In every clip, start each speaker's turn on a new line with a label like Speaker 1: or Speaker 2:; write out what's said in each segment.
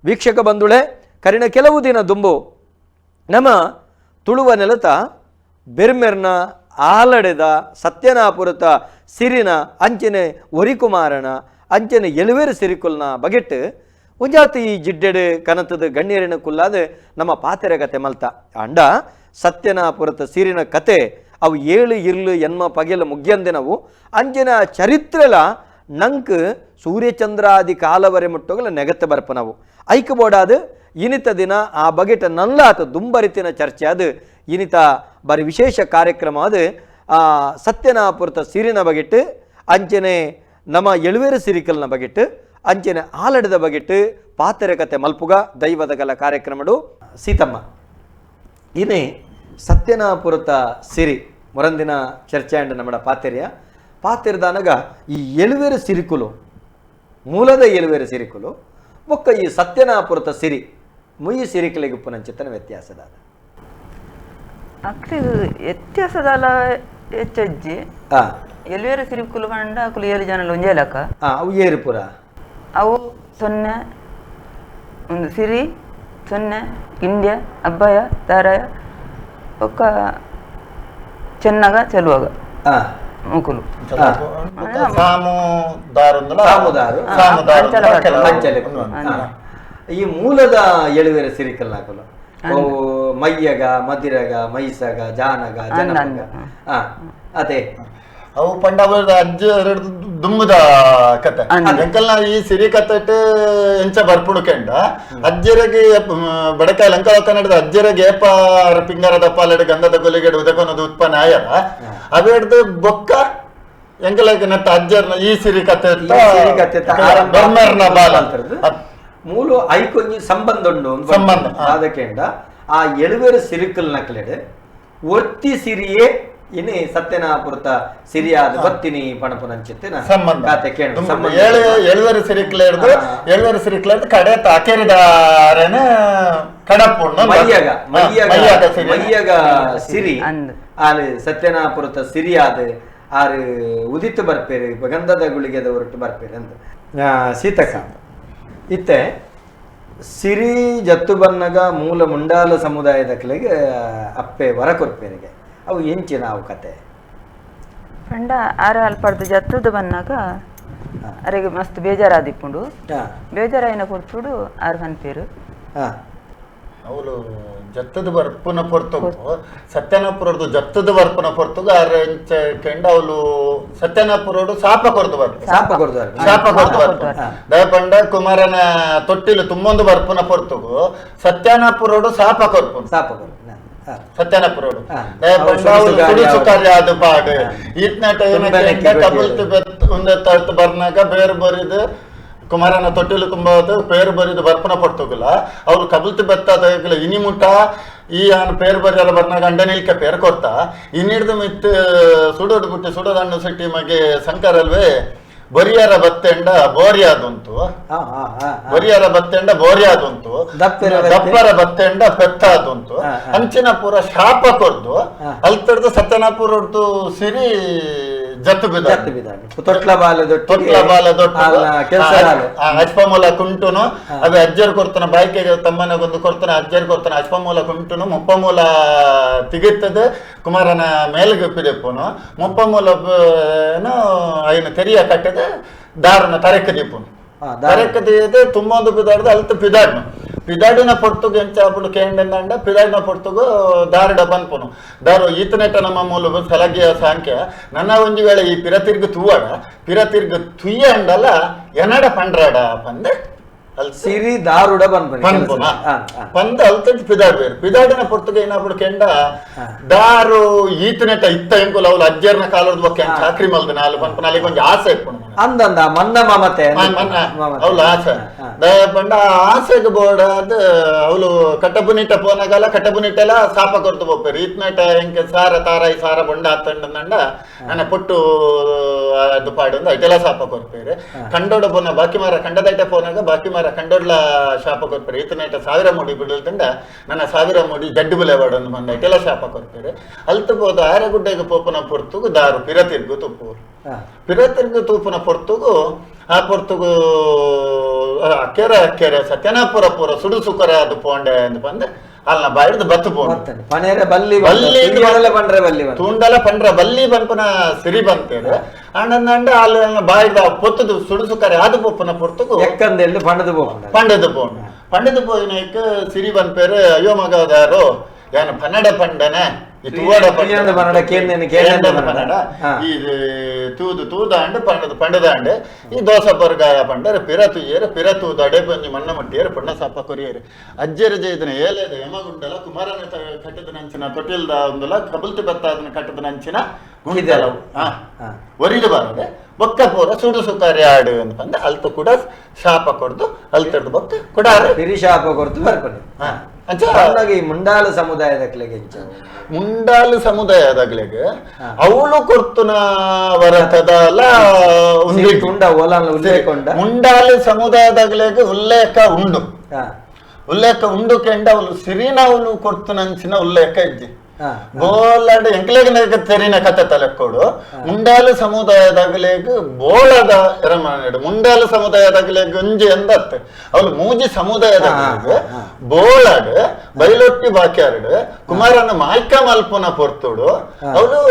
Speaker 1: ವೀಕ್ಷಕ ಬಂಧುಳೆ ಕರಿನ ಕೆಲವು ದಿನ ದುಂಬು ನಮ್ಮ ತುಳುವ ನೆಲತ ಬೆರ್ಮೆರ್ನ ಆಲಡೆದ ಸತ್ಯನಾಪುರತ ಸಿರಿನ ಅಂಚನೆ ಒರಿಕುಮಾರನ ಅಂಚನೆ ಎಳುವೇರು ಸಿರಿಕುಲ್ನ ಬಗೆಟ್ ಒಂಜಾತಿ ಈ ಜಿಡ್ಡೆಡು ಕನತದ ಗಣ್ಯರಿನ ಕುಲ್ಲಾದ ನಮ್ಮ ಪಾತೆರ ಕತೆ ಮಲ್ತ ಅಂಡ ಸತ್ಯನಾಪುರತ ಸಿರಿನ ಕತೆ ಅವು ಏಳು ಇರ್ಲು ಎನ್ಮ ಪಗೆಲ ಮುಗ್ಯಂದಿನವು ಅಂಜನ ಚರಿತ್ರೆಲ ನಂಕ್ ಸೂರ್ಯಚಂದ್ರಾದಿ ಕಾಲವರೆ ಮುಟ್ಟೋಗಲ ನೆಗತ್ತೆ ಬರ್ಪನವು ಐಕ ಬೋಡಾದು ಇನಿತ ದಿನ ಆ ಬಗೆಟ ನಲ್ಲಾತ ದುಂಬರಿತಿನ ಚರ್ಚೆ ಅದು ಇನಿತ ಬಾರಿ ವಿಶೇಷ ಕಾರ್ಯಕ್ರಮ ಅದು ಸತ್ಯನಾಪುರತ ಸಿರಿನ ಬಗೆಟ್ ಅಂಚನೆ ನಮ್ಮ ಎಳುವೇರು ಸಿರಿಕಲ್ನ ಬಗೆಟ್ ಅಂಚನೆ ಆಲಡದ ಬಗೆಟ್ ಪಾತೆರ ಕತೆ ಮಲ್ಪುಗ ದೈವದ ಕಲ ಕಾರ್ಯಕ್ರಮಡು ಸೀತಮ್ಮ ಇನೇ ಸತ್ಯನಾಪುರತ ಸಿರಿ ಮೊರಂದಿನ ಚರ್ಚೆ ಅಂಡ್ ನಮ್ಮ ಪಾತೆರಿಯ ಪಾತೆರದಾನಗ ಈ ಎಳುವೇರು ಸಿರಿಕುಲು ಮೂಲದ ಎಳುವೇರು ಸಿರಿಕುಲು ಒಕ್ಕ ಈ ಸತ್ಯನಾಪುರತ ಸಿರಿ ಮುಯಿ ಸಿರಿಕಲಿಗೆ ಉಪ್ಪುನಂಚಿತನ ವ್ಯತ್ಯಾಸದ
Speaker 2: ವ್ಯತ್ಯಾಸದಲ್ಲ ಹೆಚ್ಚಜ್ಜಿ ಎಳುವೇರು ಸಿರಿಕುಲು ಕಂಡ ಅಕುಲು 7 ಜನలు ಒಂಜೇಲಕ
Speaker 1: ಅವು ಏರುಪುರ
Speaker 2: ಅವು 0 ಒಂದು ಸಿರಿ 0 ಇಂಡ್ಯ ಅಬ್ಬಯ ತಾರಯ ಒಕ್ಕ ಚೆನ್ನಗ ಚೆಲುವಾಗ ಮುಕುಲು
Speaker 1: ಈ ಮೂಲದ ಎಳುವೇರು ಸಿರಿಕಲ್ ಹಾಕಲು ಮಯ್ಯಗ ಮದಿರಗ ಮೈಸಗ ಜಾನಗ ಜನಗ ಅದೇ
Speaker 3: ಅವು ಪಂಡ ಅಜ್ಜ ದುಮ್ಮದ ಕತೆ ಎಂಕಲ್ನ ಈ ಸಿರಿ ಕತೆ ಎಂಚ ಬರ್ಪುಡ್ಕೆಂಡ ಅಜ್ಜರಿಗೆ ಬಡಕಾಯಿ ಲಂಕ ಕನ್ನಡದ ಅಜ್ಜರಿಗೆ ಏಪ ಪಿಂಗರದ ಪಾಲಡೆ ಗಂಧದ ಗೊಲಿಗೆಡ್ ಉದಕೊನದು ಉತ್ಪನ್ನ ಆಯರ ಅವೆಡ್ದು ಬೊಕ್ಕ ಎಂಕಲಕ್ಕೆ ನಟ್ಟ ಅಜ್ಜರ್ನ ಈ ಸಿರಿ ಕತೆ ಬರ್ಮರ್ನ ಬಾಲ
Speaker 1: ಮೂಲು ಐಕೊಂಜಿ ಸಂಬಂಧ ಉಂಡು ಸಂಬಂಧ ಅದಕ್ಕೆಂಡ ಆ ಎಳುವೇರು ಸಿರಿಕಲ್ ನಕ್ಲೆಡ್ ಒರ್ತಿ ಸಿರಿಯೇ ಇನಿ ಸತ್ಯನಾಪುರತ ಸಿರಿಯಾದ ಬತ್ತಿನಿ ಪಣಪುನಂಚಿತ್ತಿನ
Speaker 3: ಸಂಬಂಧ ಎಳುವೇರು ಸಿರಿಕ್ಲೇರ್ದು ಕಡೆ ತಾಕೆರಿದಾರನ ಕಡಪುಣ್ಣ
Speaker 1: ಮಯ್ಯಗ ಸಿರಿ ಆರು ಸತ್ಯನಾಪುರತ ಸಿರಿಯಾದ ಆರು ಉದಿತ್ತು ಬರ್ಪೇರಿ ಗಂಧದ ಗುಳಿಗೆದ ಹೊರಟು ಬರ್ಪೇರಿ ಅಂತ ಸೀತಕ್ಕ ಇತ್ತೆ ಸಿರಿ ಜತ್ತು ಬನ್ನಗ ಮೂಲ ಮುಂಡಾಲ ಸಮುದಾಯದ ಕಲೆಗೆ ಅಪ್ಪೆ ವರ ಕೊರ್ಪೇರಿಗೆ ಅವು ಎಂಚಿನ ಅವು ಕತೆ
Speaker 2: ಪಂಡ ಆರ ಅಲ್ಪಡ್ದು ಜತ್ತದ ಬನ್ನಾಗ ಅರೆಗೆ ಮಸ್ತ್ ಬೇಜಾರಾದಿಪ್ಪುಂಡು ಬೇಜಾರಾಯಿನ ಕೊರ್ಪುಡು ಆರು ಹನ್ಪೇರು
Speaker 3: ಅವಳು ಜತ್ತದ ಬರ್ಪುನ ಪೊರ್ತಗು ಸತ್ಯನಾಪುರದು ಜತ್ತದ ಬರ್ಪುನ ಪೊರ್ತಗು ಆರ ಕೆಂಡ ಅವಳು ಸತ್ಯನಾಪುರೋಡು ಶಾಪ ಕೊರ್ದು ಬರ್ಪು ದಯಪಂಡ ಕುಮಾರನ ತೊಟ್ಟಿಲು ತುಂಬೊಂದು ಬರ್ಪುನ ಪೊರ್ತಗು ಸತ್ಯನಾಪುರೋಡು ಶಾಪ ಕೊರ್ಪು ಸತ್ಯನಾಪುರೋಡು ಅದು ಪಾಡು ಈತ್ನ ಕಬಲ್ತು ಬರ್ನಾಗ ಬೇರೆ ಬರಿದು ಕುಮಾರನ ತೊಟ್ಟಿಲು ತುಂಬ ಪೇರು ಬರಿದು ಬರ್ಪನ ಪಡ್ತೋಗಲ್ಲ ಅವ್ರು ಕಬಲ್ತಿ ಬೆತ್ತದ ಇನಿ ಮುಟ್ಟ ಈ ಪೇರು ಬರಿಯಲ್ಲ ಬರ್ನಾಗ ಅಂಡನಿಲ್ಕೆ ಪೇರು ಕೊಡ್ತಾ ಇನ್ನಿಡ್ದು ಮಿತ್ ಸುಡೋದು ಬಿಟ್ಟು ಸುಡೋದಣ್ಣು ಸಿಟ್ಟಿ ಮಗೆ ಸಂಕರಲ್ವೇ ಬರಿಯಾರ ಬತ್ತೆಂಡ ಬೋರಿಯಾದುಂಟು ಬರಿಯಾರ ಬತ್ತೆಂಡ ಬೋರಿಯಾದುಂಟು ದಪ್ಪರ ಬತ್ತೆಂಡ ಪೆತ್ತಾದುಂಟು ಅಂಚಿನ ಪೂರ ಶಾಪ ಕೊರ್ದು ಅಲ್ಲಿ ತಡ್ದು ಸತ್ಯನಾಪುರ ಹೊಡ್ದು ಸಿರಿ ಜತ್ತು ತೊಟ್ಲ ಅಶ್ವಮೂಲ ಕುಂಟುನು ಅವೆ ಅಜ್ಜರ್ ಕೊಡ್ತಾನ ಬಾಯ್ಕೆಗೆ ತಮ್ಮನಗೊಂದು ಕೊಡ್ತಾನ ಅಜ್ಜರ್ ಕೊಡ್ತಾನ ಅಶ್ವಮೂಲ ಕುಂಟುನು ಮುಪ್ಪಮೂಲ ತಿಗಿತ್ತದ ಕುಮಾರನ ಮೇಲ್ಗೆ ಪಿದೆಪ್ಪುನು ಮುಪ್ಪಮೂಲ ಐನು ತೆರಿಯ ಕಟ್ಟದ ದಾರನ ತರೆಕ ದೀಪುನು ತರೆಕ ದೀಯದೆ ತುಂಬೊಂದು ಪಿದಾಡ್ದು ಅಲ್ತ ಪಿದಾಡ್ನು ಪಿದಾಡಿನ ಪೊರ್ತುಗು ಎಂಚಾಪುಡು ಕೇಂಡ ಪಿದಾಡಿನ ಪೊರ್ತುಗು ದಾರಿಡ ಬನ್ಪುನು ದಾರು ಈತನೆಟ ನಮ್ಮ ಮೂಲ ಸಲಗಿಯ ಸಾಂಖ್ಯ ನನ್ನ ಒಂಜಿ ವೇಳೆ ಈ ಪಿರತಿರ್ಗು ಪಿರತಿರ್ಗು ತುಯ್ಯ ಅಂಡಲ್ಲ ಎನಡ ಪಂಡ್ರಾಡ ಪಂದೆ
Speaker 1: ಸಿರಿ ದಾರುಡ
Speaker 3: ಪಂದ ಅಲ್ತಂತ ಪಿದಾಡ್ಬೇರು ಪಿದಾಡಿನ ಪೊರ್ತುಗು ಏನಾಪುಡು ಕೆಂಡ ದಾರು ಈತನೆಟ ಇತ್ತ ಎಂಕುಲ ಅವಳು ಅಜ್ಜರ್ನ ಕಾಲದ ಬಗ್ಗೆ ಚಾಕ್ರಿ ಮಲ್ದ ನಾಲು ಪನ್ಪನ ಅಲ್ಲಿ ಕೊಂಚ ಆಸೆ ಇಪ್ಪುನು
Speaker 1: ಅಂದಂದ ಮನ್ನ ಮಮತೆ
Speaker 3: ಅವಳು ಆಸೆ ದಯಪಂಡ ಆಸೆಗೆ ಬೋರ್ಡ್ ಅದು ಅವಳು ಕಟ್ಟಬುನಿಟ್ಟ ಪೋನಗಲ್ಲ ಕಟ್ಟಬುನಿಟ್ಟೆಲ್ಲ ಸಾಪ ಕೊರ್ತು ಹೋಗ್ಬೇರು ಈತ್ನಟ ಎಂಕೆ ಸಾರ ತಾರಾಯಿ ಸಾರ ಬೊಂಡ ಹತ್ತಂಡ ನನ್ನ ಪುಟ್ಟು ಅದು ಪಾಡು ಐಟೆಲ್ಲ ಸಾಪ ಕೊರ್ಪೇರು ಕಂಡೋಡ ಪೋನ ಬಾಕಿ ಮಾರ ಕಂಡದೈಟ ಪೋನಾಗ ಬಾಕಿ ಮಾರ ಕಂಡೋಡ್ಲ ಶಾಪ ಕೊರ್ಪೇರು ಈತನೈಟ 1000 ಮುಡಿ ಬಿಡಲ್ತಂಡ ನನ್ನ 1000 ಮುಡಿ ಜಡ್ಡು ಬಿಲೆವಾಡನ್ನು ಬಂದ ಐಟೆಲ್ಲ ಶಾಪ ಕೊರ್ಪೇರು ಅಲ್ತು ಬೋದು ಆರೆಗುಡ್ಡೆಗೆ ಪೋಪನ ಪೊರ್ತುಗು ದಾರು ಪಿರತಿರ್ಗು ತುಪ್ಪು ಪಿರತಿರ್ಗು ತೂಪುನ ಪೊರ್ತುಗು ಆ ಪೊರ್ತುಗು ಕೆರೆ ಸತ್ಯನಾಪುರ ಪೂರ ಸುಡು ಸುಕರ ಅದು ಪೋಂಡೆ ಅಂತ ಬಂದು ಅಲ್ಲ ಬಾಯಿಡ್ದು ಬತ್ತು ಪೋಂಡು ತೂಂಡಲ ಪಂಡ್ರ ಬಲ್ಲಿ ಬಂಪನ ಸಿರಿ ಬಂತೇಳಿ ಅಣ್ಣಂದ ಅಲ್ಲಿ ಬಾಯಿದ ಪೊತ್ತದು ಸುಡು ಸುಕರೆ ಅದು ಪೊಪ್ಪನ ಪೊರ್ತುಗು ಪಂಡದು ಪೋಯಿನಕ್ಕೆ ಸಿರಿ ಬಂಪೇರು ಅಯ್ಯೋ ಮಗದಾರು ಏನು ಪನ್ನಡ ಪಂಡನೆ ತೂದಾಂಡು ಪಂಡದಾಂಡು ಈ ದೋಸೆ ಬರ್ಗಾಯ ಪಂಡರೆ ಪಿರ ತುಯ್ಯರು ಪಿರ ತೂದು ಅಡೆ ಬಂಜಿ ಮಣ್ಣ ಮಟ್ಟಿಯರು ಪಣ್ಣ ಸಾಪ ಕೊರಿಯರು ಅಜ್ಜರ ಜೈದನ ಏಲೇದ ಯಮಗುಂಡಲ ಕುಮಾರನ ಕಟ್ಟದ ನಂಚಿನ ತೊಟ್ಟಿಲ್ದ ಒಂದಲ್ಲ ಕಬಲ್ತಿ ಬತ್ತ ಅದನ್ನ ಕಟ್ಟದ ನಂಚಿನ ಗುಣಿದಲವು ಒರಿದು ಬಾರದೆ ಬೊಕ್ಕ ಪೂರ ಸುಡು ಸುಕಾರಿ ಆಡು ಅಂತ ಬಂದು ಅಲ್ತು ಕೂಡ ಶಾಪ ಕೊಡ್ದು ಅಲ್ತಡ್ದು ಬೊಕ್ಕ ಕೊಡಾರೆ
Speaker 1: ಹಿರಿ ಶಾಪ ಕೊಡ್ತು ಬರ್ಕೊಂಡು ಈ ಮುಂಡಾಲ ಸಮುದಾಯದಕ್ಲೆಗೆ
Speaker 3: ಮುಂಡಾಲು ಸಮುದಾಯದಾಗ್ಲೆಗೆ ಅವಳು ಕೊಡ್ತುನ ವರತದಲ್ಲ ಮುಂಡಾಲು ಸಮುದಾಯದಾಗ್ಲೆಗೆ ಉಲ್ಲೇಖ ಉಂಡು ಕೆಂಡ ಅವಳು ಸಿರಿನವಳು ಕೊಡ್ತುನಂಚಿನ ಉಲ್ಲೇಖ ಇಜ್ಜಿ ಬೋಲಾಡ ಎಂಕ್ಲೆಗ ತೆರಿನ ಕತೆ ತಲೆಕ್ಕೋಡು ಮುಂಡಾಲು ಸಮುದಾಯದಾಗಲೇಗ ಬೋಳದ ಎರಮಾಡು ಮುಂಡಾಲು ಸಮುದಾಯದಾಗಲೇಗ ಒಂಜಿ ಎಂದತ್ತೆ ಅವಳು ಮೂಜಿ ಸಮುದಾಯದಾಗ ಬೋಳಾಡ ಬೈಲೊಟ್ಟಿ ಬಾಕ್ಯಾರಡು ಕುಮಾರನ ಮಾಯ್ಕ ಮಲ್ಪನ ಪೊರ್ತುಡು ಅವಳು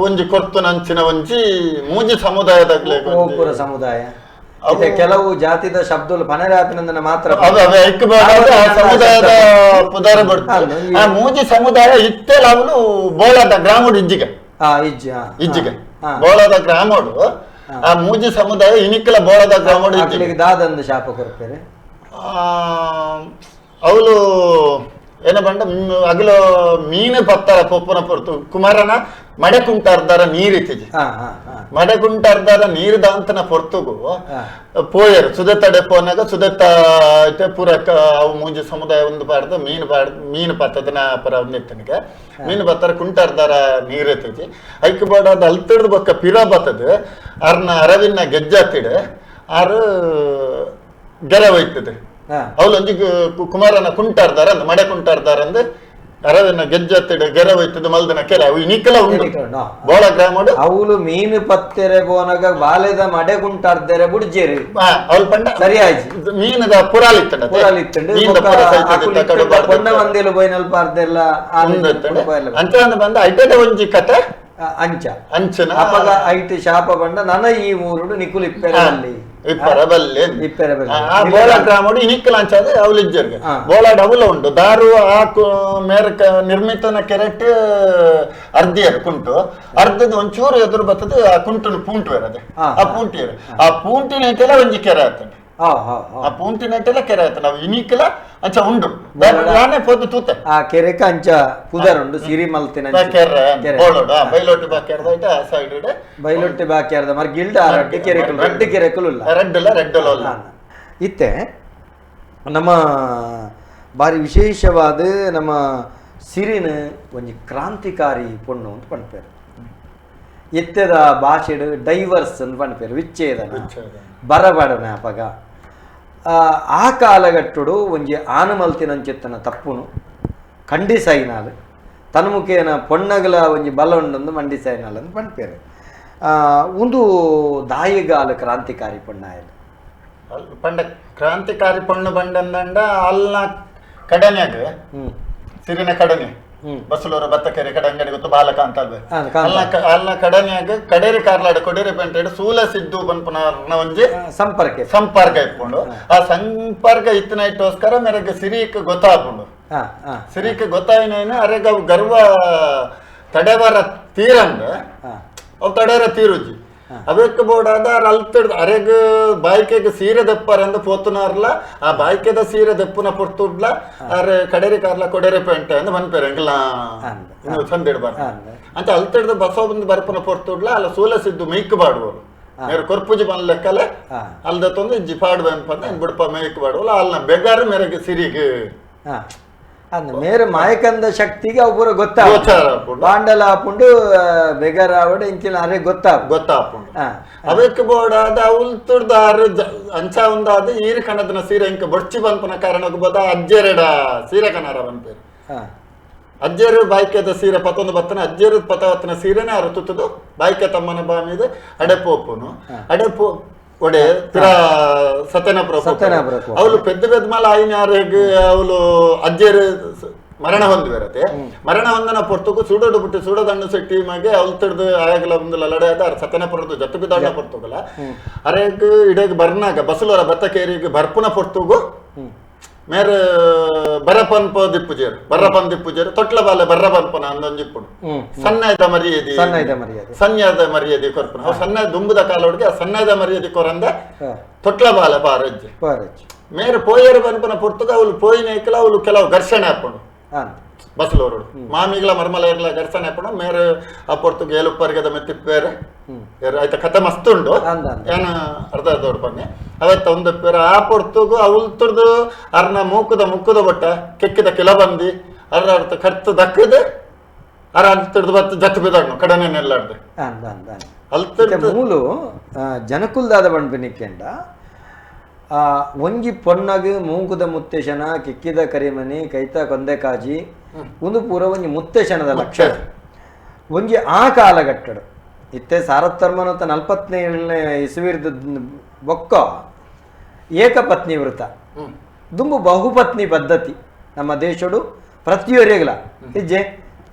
Speaker 3: ಒಂಜಿ ಕೊರ್ತು ನಂಚಿನ ಒಂಜಿ ಮೂಜಿ ಸಮುದಾಯದಾಗಲೇಗ
Speaker 1: ಸಮುದಾಯ ಕೆಲವು ಜಾತಿದ ಶಬ್ದಗಳು ಪನರಾಪಿನಂದನ ಮಾತ್ರ
Speaker 3: ಸಮುದಾಯದ ಪುದಾರ ಬಡ್ತಾರೆ ಆ ಮೂಜಿ ಸಮುದಾಯ ಇತ್ತೆಲ್ಲ ಅವನು ಬೋಳದ ಗ್ರಾಮಡು ಇಜ್ಜಿಗೆ ಬೋಳದ ಗ್ರಾಮಡು ಆ ಮೂಜಿ ಸಮುದಾಯ ಇನಿಕ್ಕಲ ಬೋಳದ ಗ್ರಾಮಡು ಇಜ್ಜಿಗೆ
Speaker 1: ದಾದಂದು ಶಾಪ ಕೊಡ್ತಾರೆ
Speaker 3: ಅವಳು ಏನ ಬಂಡ ಅಗಲು ಮೀನು ಪತ್ತರ ಪೊಪ್ಪನ ಪೊರ್ತು ಕುಮಾರನ ಮಡೆಕುಂಟಾರ್ದಾರ ನೀರಿತಿಜಿ ಮಡೆಕುಂಟಾರ್ದಾರ ನೀರು ದಾಂತನ ಪೊರ್ತುಗು ಪೋಯರು ಸುದತ್ತಡೆ ಪೋನಾಗ ಸುದತ್ತ ಪೂರಕ ಅವು ಮುಂಜಿ ಸಮುದಾಯ ಒಂದು ಪಾಡ್ದು ಮೀನು ಪತ್ತದನ ಪರ ಒಂದಿತ್ತನಿಗೆ ಮೀನು ಬತ್ತರ ಕುಂಟಾರ್ದಾರ ನೀರಿತಿಜಿ ಐಕ್ ಬಾಡದ ಅಲ್ತಿಡ್ದು ಬೊಕ್ಕ ಪಿರ ಬತ್ತದು ಅರ್ನ ಅರವಿನ ಗೆಜ್ಜಾತಿಡ್ ಆರು ಗೆರೆ ಹೋಯ್ತದೆ ಅವಳು ಒಂಜಿ ಕುಮಾರನ ಕುಂಟಾರ್ದಾರ ಅಂದ್ ಮಡೆ ಕುಂಟಾರ್ದಾರ ಅಂದ್ ಅರವಿನ ಗೆಜ್ಜತ್ತಿಡ ಗೆರೆ ಹೋಯ್ತದ ಮಲ್ದನ ಕೆರೆ ಅವು ಇನಿಕಲ ಉಂಟು ಬೋಳ ಗ್ರಾಮಡು
Speaker 1: ಅವಳು ಮೀನು ಪತ್ತೆರೆ ಬೋನಾಗ ಬಾಲೆದ ಮಡೆ ಕುಂಟಾರ್ದಾರೆ ಬುಡ್ಜೇರಿ
Speaker 3: ಅವಳು ಪಂಡ
Speaker 1: ಸರಿಯಾಯ್ತು
Speaker 3: ಮೀನದ ಪುರಾಲಿತ್ತಂಡ
Speaker 1: ಪೊನ್ನ ಮಂದಿಲು ಬೈನಲ್ ಪಾರ್ದೆಲ್ಲ
Speaker 3: ಅಂತ ಬಂದ ಐಟದ ಒಂಜಿ ಕತೆ
Speaker 1: ಅಂಚನ ಅಪಗ ಐಟ್ ಶಾಪ ಬಂಡ ನನ ಈ ಊರುಡು ನಿಕುಲ್ ಇಪ್ಪೆರಲ್ಲಿ
Speaker 3: ಬೋಳ ಗ್ರಾಮಡು ಇನಿಕ್ಕಲ ಅಂಚಾದ ಅವಳು ಇಜ್ಜರ್ಗೆ ಬೋಳಾಡ್ ಅವಲ ಉಂಟು ದಾರು ಆ ಮೇರಕ ನಿರ್ಮಿತನ ಕೆರೆಟ್ ಅರ್ಧಿಯರು ಕುಂಟು ಅರ್ಧದ ಒಂಚೂರು ಎದುರು ಬರ್ತದೆ ಆ ಕುಂಟು ಪೂಂಟು ಇರದೆ ಆ ಪೂಂಟಿ ಆ ಪೂಂಟಿನ ಐತೆಲ್ಲ ಒಂಜಿ ಕೆರೆ ಆಗ್ತದೆ ಆ ಪೂಂಟಿನ ಐತೆಲ್ಲ ಕೆರೆ ಆಗ್ತದೆ ನಾವು ಇನಿಕ್ಕಲ ಅಂಚ ಉಂಡು ನಾನೇ ಪೋದು ತೂತೆ
Speaker 1: ಆ ಕೆರೆಕ ಅಂಚ ಪುದರುಂಡು ಸಿರಿ ಮಲ್ತಿನ
Speaker 3: ಬೈಲೊಟ್ಟಿ ಬಾಕ್ಯಾರ್ದ ಐತೆ ಆ ಸೈಡ್ ಇಡೆ
Speaker 1: ಬೈಲೊಟ್ಟಿ ಬಾಕ್ಯಾರ್ದ ಮರ್ ಗಿಲ್ಡ ರಡ್ಡಿ ಕೆರೆಕಲು ರಡ್ಡಿ ಕೆರೆಕಲು
Speaker 3: ರೆಡ್ಡಲ್ಲ
Speaker 1: ಇತ್ತೆ ನಮ್ಮ ಬಾರಿ ವಿಶೇಷವಾದ ನಮ್ಮ ಸಿರಿನ ಒಂಜಿ ಕ್ರಾಂತಿಕಾರಿ ಪೊಣ್ಣು ಅಂತ ಪಂಡ್ಪೇರು ಎತ್ತೆದ ಭಾಷೆಡು ಡೈವರ್ಸ್ ಅಂತ ಪಂಡ್ಪೇರು ವಿಚ್ಛೇದನ ಬರಬಡನ ಅಪಗ ಆ ಕಾಲಘಟ್ಟಡು ಒಂಜಿ ಆನಮಲ್ತಿನಂಚಿತ್ತನ ತಪ್ಪುನು ಖಂಡಿಸೈನಾಲ್ ತನ್ಮುಖೇನ ಪೊಣ್ಣಗಲ ಒಂಜಿ ಬಲ ಉಂಡೊಂದು ಮಂಡಿಸೈನಾಲ್ ಅಂತ ಪಂಡ್ಪೇರು ಒಂದು ದಾಯಿಗಾಲ ಕ್ರಾಂತಿಕಾರಿ ಪೊಣ್ಣಾಯಲು
Speaker 3: ಪಂಡ ಕ್ರಾಂತಿಕಾರಿ ಪೊಣ್ಣು ಬಂಡಂದಂಡ ಅಲ್ನ ಕಡನ್ಯಾಗ ಸಿರಿನ ಕಡನೆ ಬಸಲೂರು ಬತ್ತಕೆರೆ ಕಡಂಗಡಿ ಗೊತ್ತು ಬಾಲಕ ಅಂತ ಅಲ್ಲ ಕಡನ್ಯಾಗ ಕಡೇರಿ ಕಾರ್ಲಾಡ ಕೊಡೇರಿ ಪೆಂಟೆಡ್ ಸೂಲ ಸಿದ್ದು ಬನ್ಪುನರ್ನ ಒಂಜಿ ಸಂಪರ್ಕ ಇಟ್ಕೊಂಡು ಆ ಸಂಪರ್ಕ ಇತ್ತಿನ ಇಟ್ಟೋಸ್ಕರ ಮೇರೆಗೆ ಸಿರಿಕ್ ಗೊತ್ತಾಪುಂಡು ಸಿರಿಕ್ ಗೊತ್ತಾಯಿನೇನು ಅರೆಗ ಅವು ಗರ್ವ ತಡೆವರ ತೀರಂದ ಅವು ತಡೆಯರ ತೀರುಜಿ ಅವಕ್ಕೆ ಬೋಡಾದ ಅಲ್ತಡ್ ಅರೆಗ ಬಾಯ್ಕೆಗೆ ಸೀರೆ ದೆಪ್ಪರಂದು ಪೋತುನಾರ್ಲ ಆ ಬಾಯ್ಕೆದ ಸೀರೆ ದೆಪ್ಪುನ ಪೊರ್ತುಡ್ಲ ಅರೆ ಕಡೇರಿ ಕಾರ್ಲ ಕೊಡೇರಿ ಪೆಂಟೆ ಅಂದ್ ಬನ್ಪೇರೆ ಎಂಗ್ಲ ಸಂದಿಡ್ಬಾರ ಅಂತ ಅಲ್ತಡ್ದು ಬಸವ ಬಂದು ಬರ್ಪುನ ಪೊರ್ತುಡ್ಲ ಅಲ್ಲ ಸೂಲ ಸಿದ್ದು ಮೈಕ್ ಬಾಡುವರು ಮೇರೆ ಕೊರ್ಪುಜಿ ಬಂದ್ ಲೆಕ್ಕಲೆ ಅಲ್ದತ್ತೊಂದು ಇಜ್ಜಿ ಪಾಡುವೆ ಅನ್ಪಂದ ಬಿಡ್ಪ ಮೈಕ್ ಬಾಡುವಲ್ಲ ಅಲ್ಲ ಬೆಗಾರ ಮೇರೆಗೆ ಸಿರಿಗೆ
Speaker 1: ಮೇರೆ ಮಾಯಕಂದ ಶಕ್ತಿಗೆ ಅವು ಗೊತ್ತಾಗ ಬಾಂಡಲ ಹಾಪುಂಡು ಬೆಗರ್ ಆವಡ ಇಂಚಿನ ಅರೆ
Speaker 3: ಗೊತ್ತಾಪುಂಡು ಅವಕ್ಕೆ ಬೋಡಾದ ಅವಲ್ ತುಡ್ದಾರ ಅಂಚ ಒಂದಾದ ಈರು ಕಣದನ ಸೀರೆ ಇಂಕ ಬೊಡ್ಚಿ ಬಂಪನ ಕಾರಣಕ್ಕೆ ಬೋದ ಅಜ್ಜೆರಡ ಸೀರೆ ಕನಾರ ಬಂಪೇರು ಅಜ್ಜರು ಬಾಯ್ಕೆದ ಸೀರೆ ಪತ್ತೊಂದು ಬತ್ತನ ಅಜ್ಜರು ಪತವತ್ತನ ಸೀರೆನೇ ಅರು ತುತ್ತದು ಬಾಯ್ಕೆ ತಮ್ಮನ ಬಾಮಿದು ಅಡೆಪೋಪುನು ಅಡೆಪೋ ಒಡೆ ಸತ್ಯನಾಪುರ ಅವಳು ಪೆದ್ದ ಪೆದ್ದ ಮಲ ಆಯ್ನಾರಿಗೆ ಅವಳು ಅಜ್ಜೇರು ಮರಣ ಹೊಂದಿರತ್ತೆ ಮರಣ ಹೊಂದನ ಪೊರ್ತುಗು ಸುಡೋಡು ಬಿಟ್ಟು ಸುಡೋದಣ್ಣು ಸೆಟ್ಟಿ ಮಗೆ ಅವಳು ತಿಡ್ದು ಆಯಾಗಲ ಒಂದು ಲಡೆ ಅದ ಸತ್ಯನಾಪುರದ ಜೊತೆ ಬಿದ್ದಾಡ ಪೊರ್ತುಗಲ್ಲ ಅರೆಗ್ ಇಡಗ್ ಬರ್ನಾಗ ಬಸಲೋರ ಬತ್ತಕೇರಿಗೆ ಬರ್ಪುನ ಪೊರ್ತುಗು ಮೇರೆ ಬರಪನ್ಪ ದಿಪ್ಪುಜೇರು ತೊಟ್ಲ ಬಾಲೆ ಬರ್ರಪನ್ಪನ ಅಂದೊಂಜಿಪ್ಪುಡು ಸಣ್ಣದ ಸನ್ಯದ ಮರ್ಯಾದೆ ಕೊರ್ಪುನ ಅವು ಸಣ್ಣ ದುಂಬುದ ಕಾಲೋಡ್ಗೆ ಸಣ್ಣದ ಮರ್ಯಾದೆ ಕೊರಂದ ತೊಟ್ಲ ಬಾಲೆ ಪಾರಜ್ಜಿ ಮೇರೆ ಪೋಯರು ಬನ್ಪನ ಪೊರ್ತುಗ ಅವಳು ಪೋಯಿನ ಅವಳು ಕೆಲವು ಘರ್ಷಣೆ ಹಾಕೊಂಡು ಬಸಲೋರು ಮಾಮಿಗಳ ಮರ್ಮಲ ಘರ್ಷಣೆ ಹಾಕೊಂಡು ಮೇರೆ ಆ ಪೊರ್ತುಗ ಏಲುಪ್ಪರ್ಗದ ಮೆತ್ತಿಪ್ಪೇರೆ ಆಯ್ತಾ ಕಥೆ ಮಸ್ತ್ ಉಂಡು ಏನು ಅರ್ಧ ದೊಡ್ಡ ಅವತ್ತ ಒಂದು ಪೇರ ಆ ಪೊರ್ತುಗು ಅವಳು ತುರ್ದು ಅರ್ನ ಮುಕ್ಕದ ಬೊಟ್ಟ ಕೆಕ್ಕಿದ ಕೆಲ ಬಂದಿ ಅರ್ಧ ಅರ್ಥ ಕರ್ತು ದಕ್ಕದ ಅರ ತಿಡ್ದು ಬತ್ತು ಜತ್ತು ಬಿದ್ದಾಡ್ನು ಕಡನೆಲ್ಲಾಡ್ದು
Speaker 1: ಮೂಲು ಜನಕುಲ್ದಾದ ಬಣ್ಪಿನಿಕ್ಕೆಂಡ ಒಂಜಿ ಪೊನ್ನಗ್ ಮೂಂಕುದ ಮುತ್ತೇಶನ ಕಿಕ್ಕಿದ ಕರಿಮನಿ ಕೈತ ಕೊಂದೆ ಕಾಜಿ ಒಂದು ಪೂರ ಒಂಜಿ ಮುತ್ತೇಶನದ ಲಕ್ಷಣ ಒಂಜಿ ಆ ಕಾಲಘಟ್ಟಡು ಇತ್ತೆ 1947 ಇಸುವಿರ್ದ ಬೊಕ್ಕ ಏಕಪತ್ನಿ ವೃತ ದುಂಬು ಬಹುಪತ್ನಿ ಪದ್ಧತಿ ನಮ್ಮ ದೇಶಡು ಪ್ರತಿಯೊರೆಗಲ ಹೆಜ್ಜೆ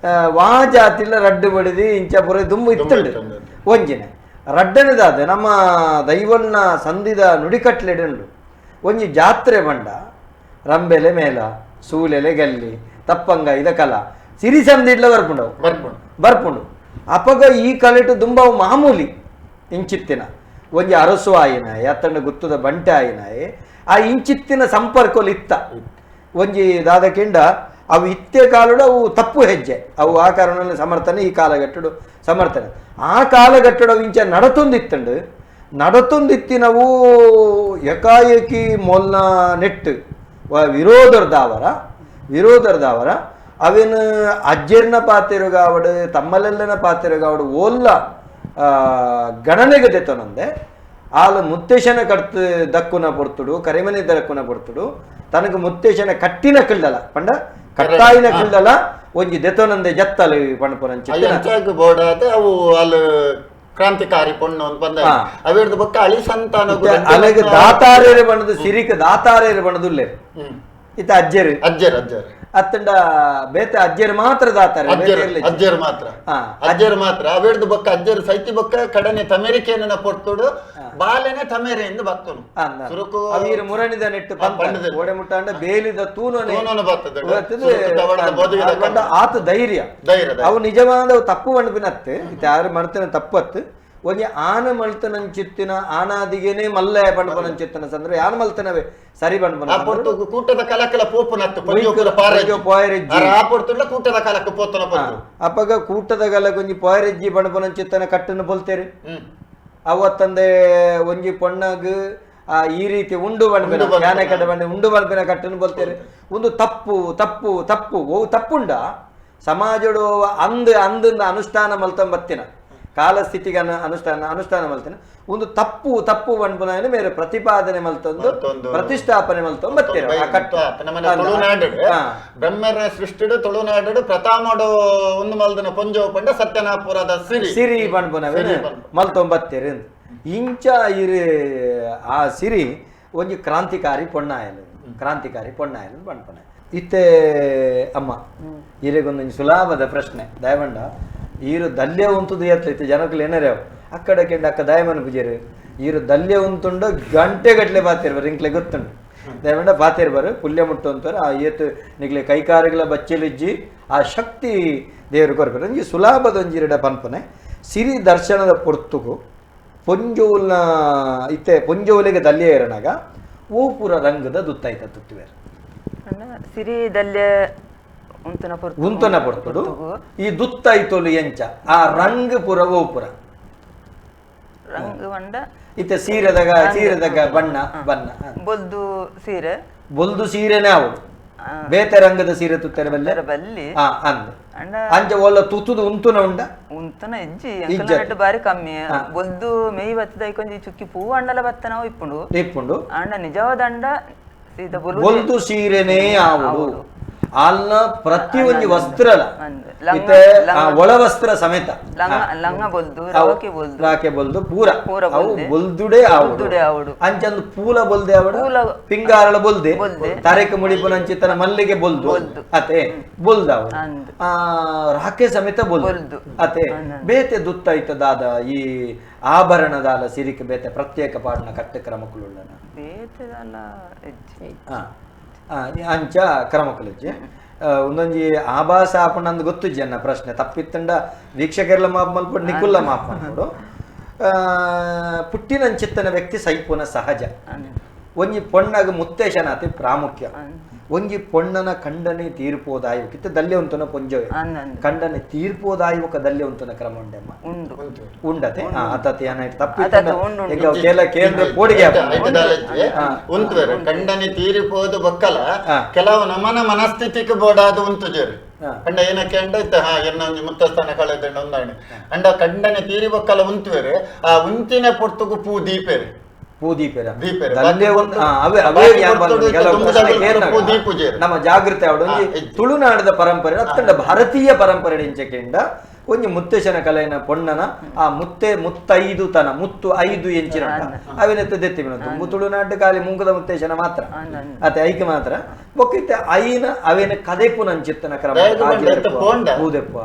Speaker 1: ವಾ ಜಾತಿಲ ರಡ್ಡು ಬಡಿದಿ ಇಂಚ ಪುರ ದುಂಬು ಇತ್ತುಂಡು ಒಂಜಿನ ರಡ್ಡನದಾದ ನಮ್ಮ ದೈವಲ್ನ ಸಂದಿದ ನುಡಿಕಟ್ಲೆಡುಂಡು ಒಂಜಿ ಜಾತ್ರೆ ಬಂಡ ರಂಬೆಲೆ ಮೇಲ ಸೂಲೆಲೆ ಗಲ್ಲಿ ತಪ್ಪಂಗ ಇದ ಕಲ ಸಿರಿ ಸಂದಿಡ್ಲ ಬರ್ಪುಂಡು ಅಪಗ ಈ ಕಲೆಟು ದುಂಬವು ಮಾಮೂಲಿ ಇಂಚಿತ್ತಿನ ಒಂಜಿ ಅರಸು ಆಯಿನಾಯ್ ಅತ್ತಂಡ ಗುತ್ತದ ಬಂಟೆ ಆಯಿನಾಯ್ ಆ ಇಂಚಿತ್ತಿನ ಸಂಪರ್ಕಲು ಇತ್ತ ಒಂಜಿ ದಾದಕೆಂಡ ಅವು ಇತ್ತೆ ಕಾಲಡು ಅವು ತಪ್ಪು ಹೆಜ್ಜೆ ಅವು ಆ ಕಾರಣದಲ್ಲಿ ಸಮರ್ಥನೆ ಈ ಕಾಲಘಟ್ಟಡು ಸಮರ್ಥನೆ ಆ ಕಾಲಘಟ್ಟಡು ಅವು ಇಂಚ ನಡತೊಂದಿತ್ತಿನವು ಏಕಾಏಕಿ ಮೊಲ್ನ ನೆಟ್ಟು ವಿರೋಧರ್ದಾವರ ಅವೇನು ಅಜ್ಜರ್ನ ಪಾತಿರುಗಾವಡು ತಮ್ಮಲೆಲ್ಲನ ಪಾತಿರುಗಾವಡು ಓಲ್ಲ ಗಣನೆಗೆ ತೆತ್ತನಂದೆ ಆಲು ಮುತ್ತೇಶನ ಕಡ್ತು ದಕ್ಕುನ ಪೊರ್ತುಡು ಕರಿಮನೆ ದಕ್ಕುನ ಪೊರ್ತುಡು ತನಗೆ ಮುತ್ತೇಶನ ಕಟ್ಟಿನ ಕಿಳ್ಳಲ ಪಂಡ ಕಟ್ಟಾಯಿನ ಕಿಳ್ಳಲ ಒಂಜಿ ದೆತೊನಂದೆ ಜತ್ತಲು ಪಣಪುರಂಚ
Speaker 3: ಬೋಡಾದ ಅವು ಅಲ್ಲಿ ಕ್ರಾಂತಿಕಾರಿ ಪೊಣ್ಣು ಅಂತ ಬಂದ ಅವಿರ್ದು ಬೊಕ್ಕ ಅಳಿ ಸಂತಾನ
Speaker 1: ಅಲೆಗೆ ದಾತಾರೇರು ಬಣ್ಣದು ಸಿರಿಕ ದಾತಾರೇರು ಬಣ್ಣದುಲ್ಲೆ ಇತ್ತ ಅಜ್ಜರು ಅತ್ತಂಡ ಬೇತೆ ಅಜ್ಜರು ಮಾತ್ರ ದಾತಾರೆ
Speaker 3: ಅಜ್ಜರು ಮಾತ್ರ ಅವಿರ್ದು ಬೊಕ್ಕ ಅಜ್ಜರು ಸೈತಿ ಬೊಕ್ಕ ಕಡನೆ ತಮೇರಿಕೆನ ಪೊರ್ತುಡು ಬಾಲೆನೆ ತಮೇರೆಯಿಂದ ಬತ್ತನು ಸುರುಕು
Speaker 1: ಅವೀರ ಮುರಣಿದ ನೆಟ್ಟು ಓಡೆ ಮುಟ್ಟಾಂಡ ಬೇಲಿದ ತೂನೋನೆ ಆತ ಧೈರ್ಯ ಅವು ನಿಜವಾದ ತಪ್ಪು ಬಣ್ಪಿನತ್ತೆ ಯಾರು ಮಾಡ್ತಾನೆ ತಪ್ಪತ್ತು ಒಂಜಿ ಆನ ಮಲ್ತನಂಚಿತ್ತಿನ ಆನಾದಿಗೆನೆ ಮಲ್ಲ ಬಣ್ಪನಂಚಿತ್ತನ ಸಂದ್ರೆ ಯಾನ್ ಮಲ್ತನವೇ ಸರಿ ಬಣ್ಪನ
Speaker 3: ಕೂಟದ ಕಲಕಲ ಪೋಪುನತ್ತು ಕೂಟದ ಕಲಕ ಪೋತನ
Speaker 1: ಅಪ್ಪಗ ಕೂಟದ ಕಲಕ ಒಂಜಿ ಪಾಯರೆಜ್ಜಿ ಬಣ್ಪನಂಚಿತ್ತನ ಕಟ್ಟನ್ನು ಬೊಲ್ತೇರಿ ಅವತ್ತಂದೆ ಒಂಜಿ ಪೊಣ್ಣಗ್ ಈ ರೀತಿ ಉಂಡು ಬಣ್ಪಿನ ಯಾನೆ ಕಡೆ ಬಣ್ಣ ಉಂಡು ಬಣ್ಪಿನ ಕಟ್ಟನ್ನು ಬೊಲ್ತೇರಿ ಒಂದು ತಪ್ಪುಂಡ ಸಮಾಜಡು ಅಂದ ಅನುಷ್ಠಾನ ಮಲ್ತಂಬತ್ತಿನ ಕಾಲಸ್ಥಿತಿಗೆ ಅನುಷ್ಠಾನ ಮಲ್ತೇನೆ ಒಂದು ತಪ್ಪು ಬಣ್ಪುನ ಮೇರೆ ಪ್ರತಿಪಾದನೆ ಮಲ್ತೊಂದು ಪ್ರತಿಷ್ಠಾಪನೆ ಮಲ್ತೊಂದು ಬತ್ತೇರ
Speaker 3: ಬ್ರಹ್ಮರ ಸೃಷ್ಟಿಡು ತುಳುನಾಡು ಪ್ರತಾಮಡು ಒಂದು ಮಲ್ದನ ಪೊಂಜೋ ಪಂಡ ಸತ್ಯನಾಪುರದ
Speaker 1: ಸಿರಿ ಬಣ್ಪುನವೇ ಮಲ್ತೊಂದು ಬತ್ತೇರಿ ಇಂಚ ಇರು ಆ ಸಿರಿ ಒಂಜಿ ಕ್ರಾಂತಿಕಾರಿ ಪೊಣ್ಣಾಯಲು ಬಣ್ಪುನ ಇತ್ತೆ ಅಮ್ಮ ಇರೆಗೊಂದು ಸುಲಭದ ಪ್ರಶ್ನೆ ದಯವಂಡ ಈರು ದಲ್ಯ ಉಂತುದು ಎತ್ತೈತೆ ಜನಕ್ಕಲು ಏನರ್ಯಾವ ಅಕ್ಕಡ ಕೆಂಡ ಅಕ್ಕ ದಯಮನ ಪೂಜೆರು ಈರು ದಲ್ಯ ಉಂತುಂಡು ಗಂಟೆ ಗಟ್ಲೆ ಬಾತಿರ್ಬಾರು ಇಂಕ್ಲೆ ಗೊತ್ತುಂಡು ದಯವಂಡ ಬಾತಿರ್ಬಾರು ಪುಲ್ಯ ಮುಟ್ಟು ಅಂತಾರೆ ಆ ಏತು ನಿಗ್ಲೆ ಕೈಕಾರಿಗಳ ಬಚ್ಚಲಿಜ್ಜಿ ಆ ಶಕ್ತಿ ದೇವರು ಕೊರಪರು ಒಂಜಿ ಸುಲಭದ ಒಂಜಿರಡ ಪನ್ಪನೆ ಸಿರಿ ದರ್ಶನದ ಪೊರ್ತುಗು ಪೊಂಜೋಲ್ನ ಇತ್ತೆ ಪೊಂಜೋಲಿಗೆ ದಲ್ಯ ಏರನಾಗ ಓಪುರ ರಂಗದ ದುತ್ತಾಯ್ತ ತುತ್ತುವೇರು
Speaker 2: ಸಿರಿ ದಲ್ಯ
Speaker 1: ಉಂತನ ಪೊರ್ತುಡು ಈ ದುತ್ತಾಯ್ತೋಲು ಎಂಚ ಆ ರಂಗ್ ಪುರ ಓಪುರ
Speaker 2: ರಂಗ್ ಬಂಡ
Speaker 1: ಇತ್ತೆ ಸೀರೆದಾಗ ಬಣ್ಣ ಬೊಲ್ದು ಸೀರೆನೇ ಅವು ಬೇತೆ ರಂಗದ ಸೀರೆ ತುತ್ತಾರೆ ಬಲ್ಲಿ ಅಂಚ ಒಲ್ಲ ತುತ್ತುದು ಉಂತುನ
Speaker 2: ಉಂತನ ಇಜ್ಜಿ ಬಾರಿ ಕಮ್ಮಿ ಬೊಲ್ದು ಮೇಯ್ ಬತ್ತದ ಕೊಂಚ ಚುಕ್ಕಿ ಪೂ ಅಂಡಲ ಬತ್ತನಾವು ಇಪ್ಪುಂಡು ಅಂಡ ನಿಜವಾದ ಅಂಡ
Speaker 1: ಬೊಲ್ದು ಸೀರೆನೇ ಆವುಡು ಆಲ್ನ ಪ್ರತಿ ಒಂಜಿ ವಸ್ತ್ರ ಒಳ ವಸ್ತ್ರ ಸಮೇತ ರಾಕೆ ಬೊಲ್ದು ಪೂರ ಅವು ಬೊಲ್ದುಡೆ ಆವಡು ಅಂಚಂದು ಪೂಲ ಬೊಲ್ದೆ ಆವಡು ಪಿಂಗಾರಳ ಬೊಲ್ದೆ ತಾರೇಕ ಮುಡಿಪುನಂಚಿತನ ಮಲ್ಲಿಗೆ ಬೊಲ್ದು ಅತೆ ಬೊಲ್ದಾವು ರಾಕೆ ಸಮೇತ ಬೊಲ್ದು ಅತೆ ಬೇತೆ ದುತ್ತಾಯ್ತದಾದ ಈ ಆಭರಣದಾಲ ಸಿರಿಕೆ ಬೇತೆ ಪ್ರತ್ಯೇಕ ಪಾಡ್ನ ಕಟ್ಟ ಕ್ರಮಕುಲುಳ್ಳನ ಅಂಚ ಕ್ರಮಕುಲಜ್ಜೆ ಒಂದೊಂಜಿ ಆಭಾಸ ಆಪಣಂದು ಗೊತ್ತು ಜನ ಪ್ರಶ್ನೆ ತಪ್ಪಿತ್ತಂಡ ವೀಕ್ಷಕರೆಲ್ಲ ಮಾಪ್ ಮಲ್ಪಡು ನಿಕುಲ್ಲ ಮಾಪ್ ಮಾಡ್ಕೊಡು ಪುಟ್ಟಿನಂಚಿತ್ತನ ವ್ಯಕ್ತಿ ಸೈಪುನ ಸಹಜ ಒಂಜಿ ಪೊಣ್ಣಗ ಮುತ್ತೇಶನ ಅತಿ ಪ್ರಾಮುಖ್ಯ ಒಂಜಿ ಪೊಣ್ಣನ ಖಂಡನೆ ತೀರ್ಪೋದಾಯುಕಿತ್ತ ದಲ್ಲೆ ಉಂತನ ಪೊಂಜವೆ ಖಂಡನೆ ತೀರ್ಪೋದಾಯುಕ ದಲ್ಲೆ ಉಂತನ ಕ್ರಮ ಉಂಡೆಮ್ಮ ಉಂಡತೆ ಅತತಿ ಏನಾಯ್ತು ತಪ್ಪಿ ಕೇಂದ್ರ ಕೋಡಿಗೆ
Speaker 3: ಖಂಡನೆ ತೀರಿಪೋದು ಬಕ್ಕಲ ಕೆಲವು ನಮನ ಮನಸ್ಥಿತಿಗೆ ಬೋಡಾದು ಉಂತುಜರು ಅಂಡ ಏನಕ್ಕೆ ಅಂಡ ಎನ್ನೊಂದು ಮುತ್ತಸ್ಥಾನ ಕಳೆದಂಡ ಒಂದಾಣೆ ಅಂಡ ಖಂಡನೆ ತೀರಿ ಬಕ್ಕಲ ಉಂತುವೇರೆ ಆ ಉಂತಿನ ಪೊರ್ತುಗು ಪೂ ದೀಪೇರೆ
Speaker 1: ನಮ್ಮ ಜಾಗೃತಿ ಅವಡೊಂಜಿ ತುಳುನಾಡದ ಪರಂಪರೆ ಅತ್ತಂಡ ಭಾರತೀಯ ಪರಂಪರೆ ಇಂಚಕೆಂಡ ಒಂಜಿ ಮುತ್ತೇಶನ ಕಲೆಯನ ಪೊಣ್ಣನ ಆ ಮುತ್ತೈದು ತನ ಮುತ್ತು 5 ಎಂಚಿನ ಅವಿನತ್ತ ದೆತ್ತಿಬಿನ ತುಳುನಾಡು ಕಾಲಿ ಮುಂಕದ ಮುತ್ತೇಶನ ಮಾತ್ರ ಅತೆ ಐಕೆ ಮಾತ್ರ ಬೊಕ್ಕಿತ್ತೆ ಐನ ಅವೇನ ಕದೆಪು ನಂಚಿತ್ತನ ಕ್ರಮ ಭೂದೆಪ್ಪ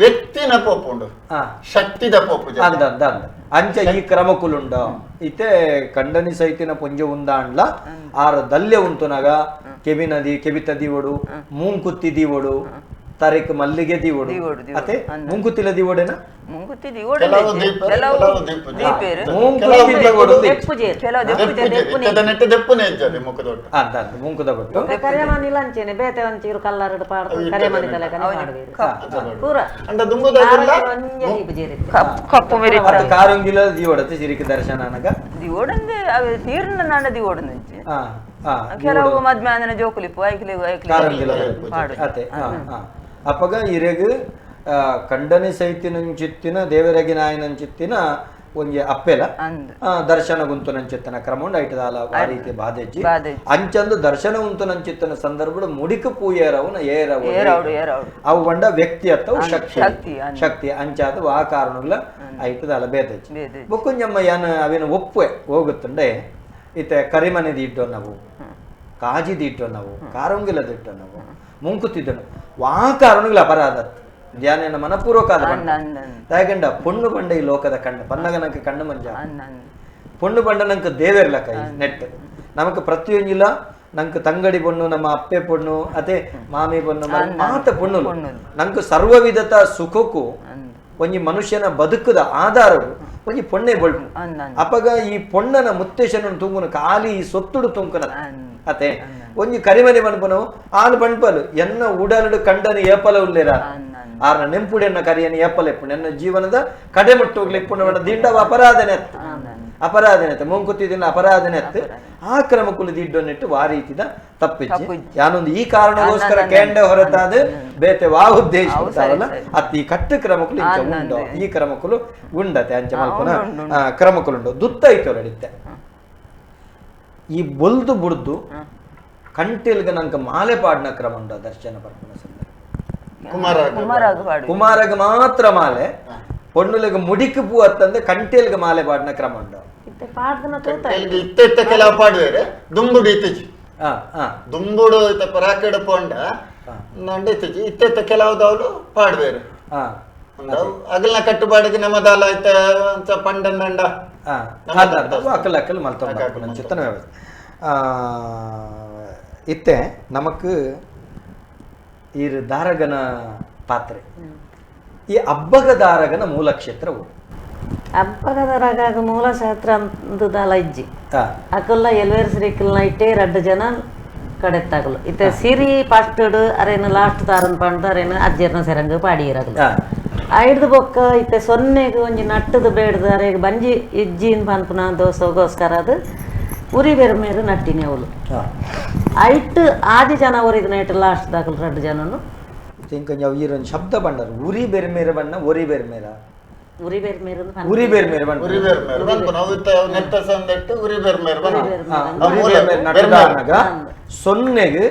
Speaker 3: ವ್ಯಕ್ತಿನ ಪೋಪುಂಡು ಶಕ್ತಿದ ಪೋಪು
Speaker 1: ಅಂದ ಅಂಚ ಈ ಕ್ರಮಕುಲುಂಡ ಇತ್ತೆ ಕಂಡನಿ ಸೈತಿನ ಪೊಂಜ ಉಂದಾಂಡ್ಲ ಆರ ದಲ್ಯ ಉಂತುನಗ ಕೆಬಿನದಿ ಕೆಬಿತ ದೀವಡು ಮೂಂಕುತ್ತಿ ದೀವಡು ತಾರೀಖ್ ಮಲ್ಲಿಗೆ ದೀವಡು ಅತೆ ಮುಂಕುತ್ತಿಲ ದೀವಡೆನ
Speaker 2: ಮುಂಗುತ್ತಿ
Speaker 1: ಮುಂಕುದ ಬಟ್ಟು ಕಾರಂಗಿಲ ದೀವಡತೆ ಸಿರಿಕೆ ದರ್ಶನ ನನಗ
Speaker 2: ದೀವಡಂದೆ ತೀರ್ನ ನಾಡ ದೀವಡಂದೆ ಕೆಲವು ಮಧ್ಯಾಹ್ನ ಜೋಕುಲಿಪ್ಪು
Speaker 1: ಅತೆ ಅಪ್ಪಗ ಇರೆಗ್ ಕಂಡನಿ ಸೈತಿನಂಚಿತ್ತಿನ ದೇವರಗಿ ನಾಯನಂಚಿತ್ತಿನ ಒಂಜಿ ಅಪ್ಪೆಲ ದರ್ಶನ ಗುಂತುನಂಚಿತ್ತನ ಕ್ರಮ ಐಟದಾಲ ಆ ರೀತಿ ಬಾದೆಜ್ಜಿ ಅಂಚಂದು ದರ್ಶನ ಉಂತುನಂಚಿತ್ತನ ಸಂದರ್ಭ ಮುಡಿಕ ಪೂಯರವನ ಅವು ಬಂಡ ವ್ಯಕ್ತಿ ಅತ್ತವು ಶಕ್ತಿ ಅಂಚಾದ ಆ ಕಾರಣಗಳ ಐಟದಾಲ ಬೇದೆಜ್ಜಿ ಬೊಕ್ಕುಂಜಮ್ಮ ಯಾನ ಅವೇನು ಒಪ್ಪೆ ಹೋಗುತ್ತಂಡೆ ಇತ್ತೆ ಕರಿಮನೆ ದೀಟೋ ನಾವು ಕಾಜಿ ದೀಟೋ ನಾವು ಕಾರಂಗಿಲ ದಿಟ್ಟೋ ನಾವು ಮುಂಕುತ್ತಿದ್ದನು ಆ ಕಾರಣಗಳ ಅಪರಾಧ ಧ್ಯಾನ ಮನಪೂರ್ವಕ ಯಾಕಂಡ ಪೊಣ್ಣು ಬಂಡ ಈ ಲೋಕದ ಕಂಡ ಪನ್ನಗ ನಂಗೆ ಕಣ್ಣು ಮಂಜ ಪೊಣ್ಣು ಬಂಡ ನಂಗೆ ದೇವೇರ್ಲ ಕೈ ನೆಟ್ ನಮಕ್ ಪ್ರತಿಯೊಂದಿಲ್ಲ ನಂಗೆ ತಂಗಡಿ ಪೊಣ್ಣು ನಮ್ಮ ಅಪ್ಪೆ ಪೊಣ್ಣು ಅದೇ ಮಾಮಿ ಪೊಣ್ಣು ಮಾತ ಪೊಣ್ಣು ನಂಗೆ ಸರ್ವ ವಿಧತ ಸುಖಕ್ಕೂ ಒಂಜಿ ಮನುಷ್ಯನ ಬದುಕದ ಆಧಾರವು ಒಂಜಿ ಪೊಣ್ಣೆ ಬಳ್ಪು ಅಪಗ ಈ ಪೊಣ್ಣನ ಮುತ್ತೇಶನ ತುಂಗುನ ಖಾಲಿ ಈ ಸೊತ್ತುಡು ತುಂಕನ ಅತೆ ಒಂಜಿ ಕರಿಮನೆ ಬಣ್ಪನು ಆನು ಬಣ್ಪಲು ಎನ್ನ ಉಡಲಡು ಕಂಡನ ಏಪಲ ಉಲ್ಲೇರ ಆರ್ನ ನೆಂಪುಡೆನ್ನ ಕರಿಯನ ಏಪಲ ಎಪ್ಪು ನನ್ನ ಜೀವನದ ಕಡೆ ಮುಟ್ಟೋಗ್ಲಿ ಎಪ್ಪುನ ದಿಂಡವ ಅಪರಾಧನೆ ಮುಂಕುತ್ತಿದ್ದ ಅಪರಾಧನೆ ಆ ಕ್ರಮಕ್ಕೂ ದಿಡ್ಡನ್ನಿಟ್ಟು ಆ ರೀತಿದ ತಪ್ಪಿಚ್ಚಿ ಯಾನೊಂದು ಈ ಕಾರಣಗೋಸ್ಕರ ಕೇಂಡ ಹೊರತಾದ ಬೇತೆ ವಾ ಉದ್ದೇಶ ಅತ್ ಈ ಕಟ್ಟು ಕ್ರಮಕ್ಕೂ ಉಂಡು ಈ ಕ್ರಮಕ್ಕೂ ಉಂಡತೆ ಅಂಚೆ ಮಲ್ಪನ ಕ್ರಮಕ್ಕುಂಡು ದುತ್ತ ಐತೆ ನಡಿತೆ ಈ ಬೊಲ್ದು ಬುಡ್ದು ಕಂಟಿಲ್ಗ ನಂಗೆ ಮಾಲೆ ಪಾಡ್ನ ಕ್ರಮ ಉಂಡ ದರ್ಶನ ಬರ್ಪಣ ಕುಮಾರಗ ಮಾತ್ರ ಮಾಲೆ ಪೊಣ್ಣುಲಿಗೆ ಮುಡಿಕು ಪೂ ಅತ್ತಂದ್ರೆ ಕಂಟೇಲ್ಗೆ ಮಾಲೆ ಪಾಡ್ನ ಕ್ರಮ ಉಂಡ
Speaker 3: ಇತ್ತ ಕೆಲವು ಪಾಡುವೇರೆ ದುಂಬುಡು ಇತ್ತೀಚಿ ದುಂಬುಡು ಇತ್ತ ಪರಾಕೆಡು ಪೊಂಡ ನಂಡ ಇತ್ತೀಚಿ ಇತ್ತ ಕೆಲವುದವಳು ಪಾಡುವೇರು ಅಗಲ್ನ ಕಟ್ಟುಪಾಡಿಗೆ ನಮ್ಮದಾಲ ಇತ್ತ ಪಂಡಂಡ
Speaker 1: ಅಕ್ಕಲ್ ಅಕ್ಕಲ್ ಮಲ್ತೊಂಡ ಚಿತ್ತನ ವ್ಯವಸ್ಥೆ ಇತ್ತೆ ನಮಕ್ ಈ ದಾರಗನ ಪಾತ್ರೆ ಈ ಹಬ್ಬಗ ದಾರಗನ ಮೂಲ ಕ್ಷೇತ್ರವು
Speaker 4: ಹಬ್ಬಗದ ಮೂಲ ಕ್ಷೇತ್ರ ಅಂತದಲ್ಲ ಇಜ್ಜಿ ಅಕಲ್ಲ ಎಲ್ವೇರ್ ಶ್ರೀಕಲ್ನ ಇಟ್ಟೆ 2 ಜನ ಕಡೆತ್ತಾಗಲು ಇತ್ತೆ ಸಿರಿ ಫಸ್ಟ್ ಅರೇನು ಲಾಸ್ಟ್ ತಾರನ್ ಪಂಡ ಅರೇನು ಅಜ್ಜರ್ನ ಸೆರಂಗ ಪಾಡಿ ಇರಗಲು ಐಡ್ದು ಬೊಕ್ಕ ಇತ್ತೆ ಸೊನ್ನೆಗೆ ಒಂಜಿ ನಟ್ಟದು ಬೇಡ್ದು ಅರೆಗೆ ಬಂಜಿ ಇಜ್ಜಿನ್ ಪನ್ಪುನ ದೋಸಗೋಸ್ಕರ ಅದು ಉರಿ ಬೇರೆ ಮೇರೆ ನಟ್ಟಿನಿ ಅವಳು ಐಟ್ ಆದಿ ಜನ ಉರಿದ ನೈಟ್ ಲಾಸ್ಟ್ ದಾಖಲು 2 ಜನನು
Speaker 1: ಈರೊಂದು ಶಬ್ದ ಬಂಡರು ಉರಿ ಬೇರೆ ಮೇರೆ ಬಣ್ಣ ಒರಿ ಬೇರೆ ಮೇರ
Speaker 4: ಉರಿ ಬೇರೆ ಮೇರೆ
Speaker 1: ಉರಿ ಬೇರೆ ಮೇರೆ ಬಣ್ಣ
Speaker 3: ಉರಿ ಬೇರೆ ಮೇರೆ ನೆತ್ತ ಸಂದಟ್ಟು ಉರಿ ಬೇರೆ ಮೇರೆ
Speaker 1: ನಟ್ಟದಾಗ ಸೊನ್ನೆಗೆ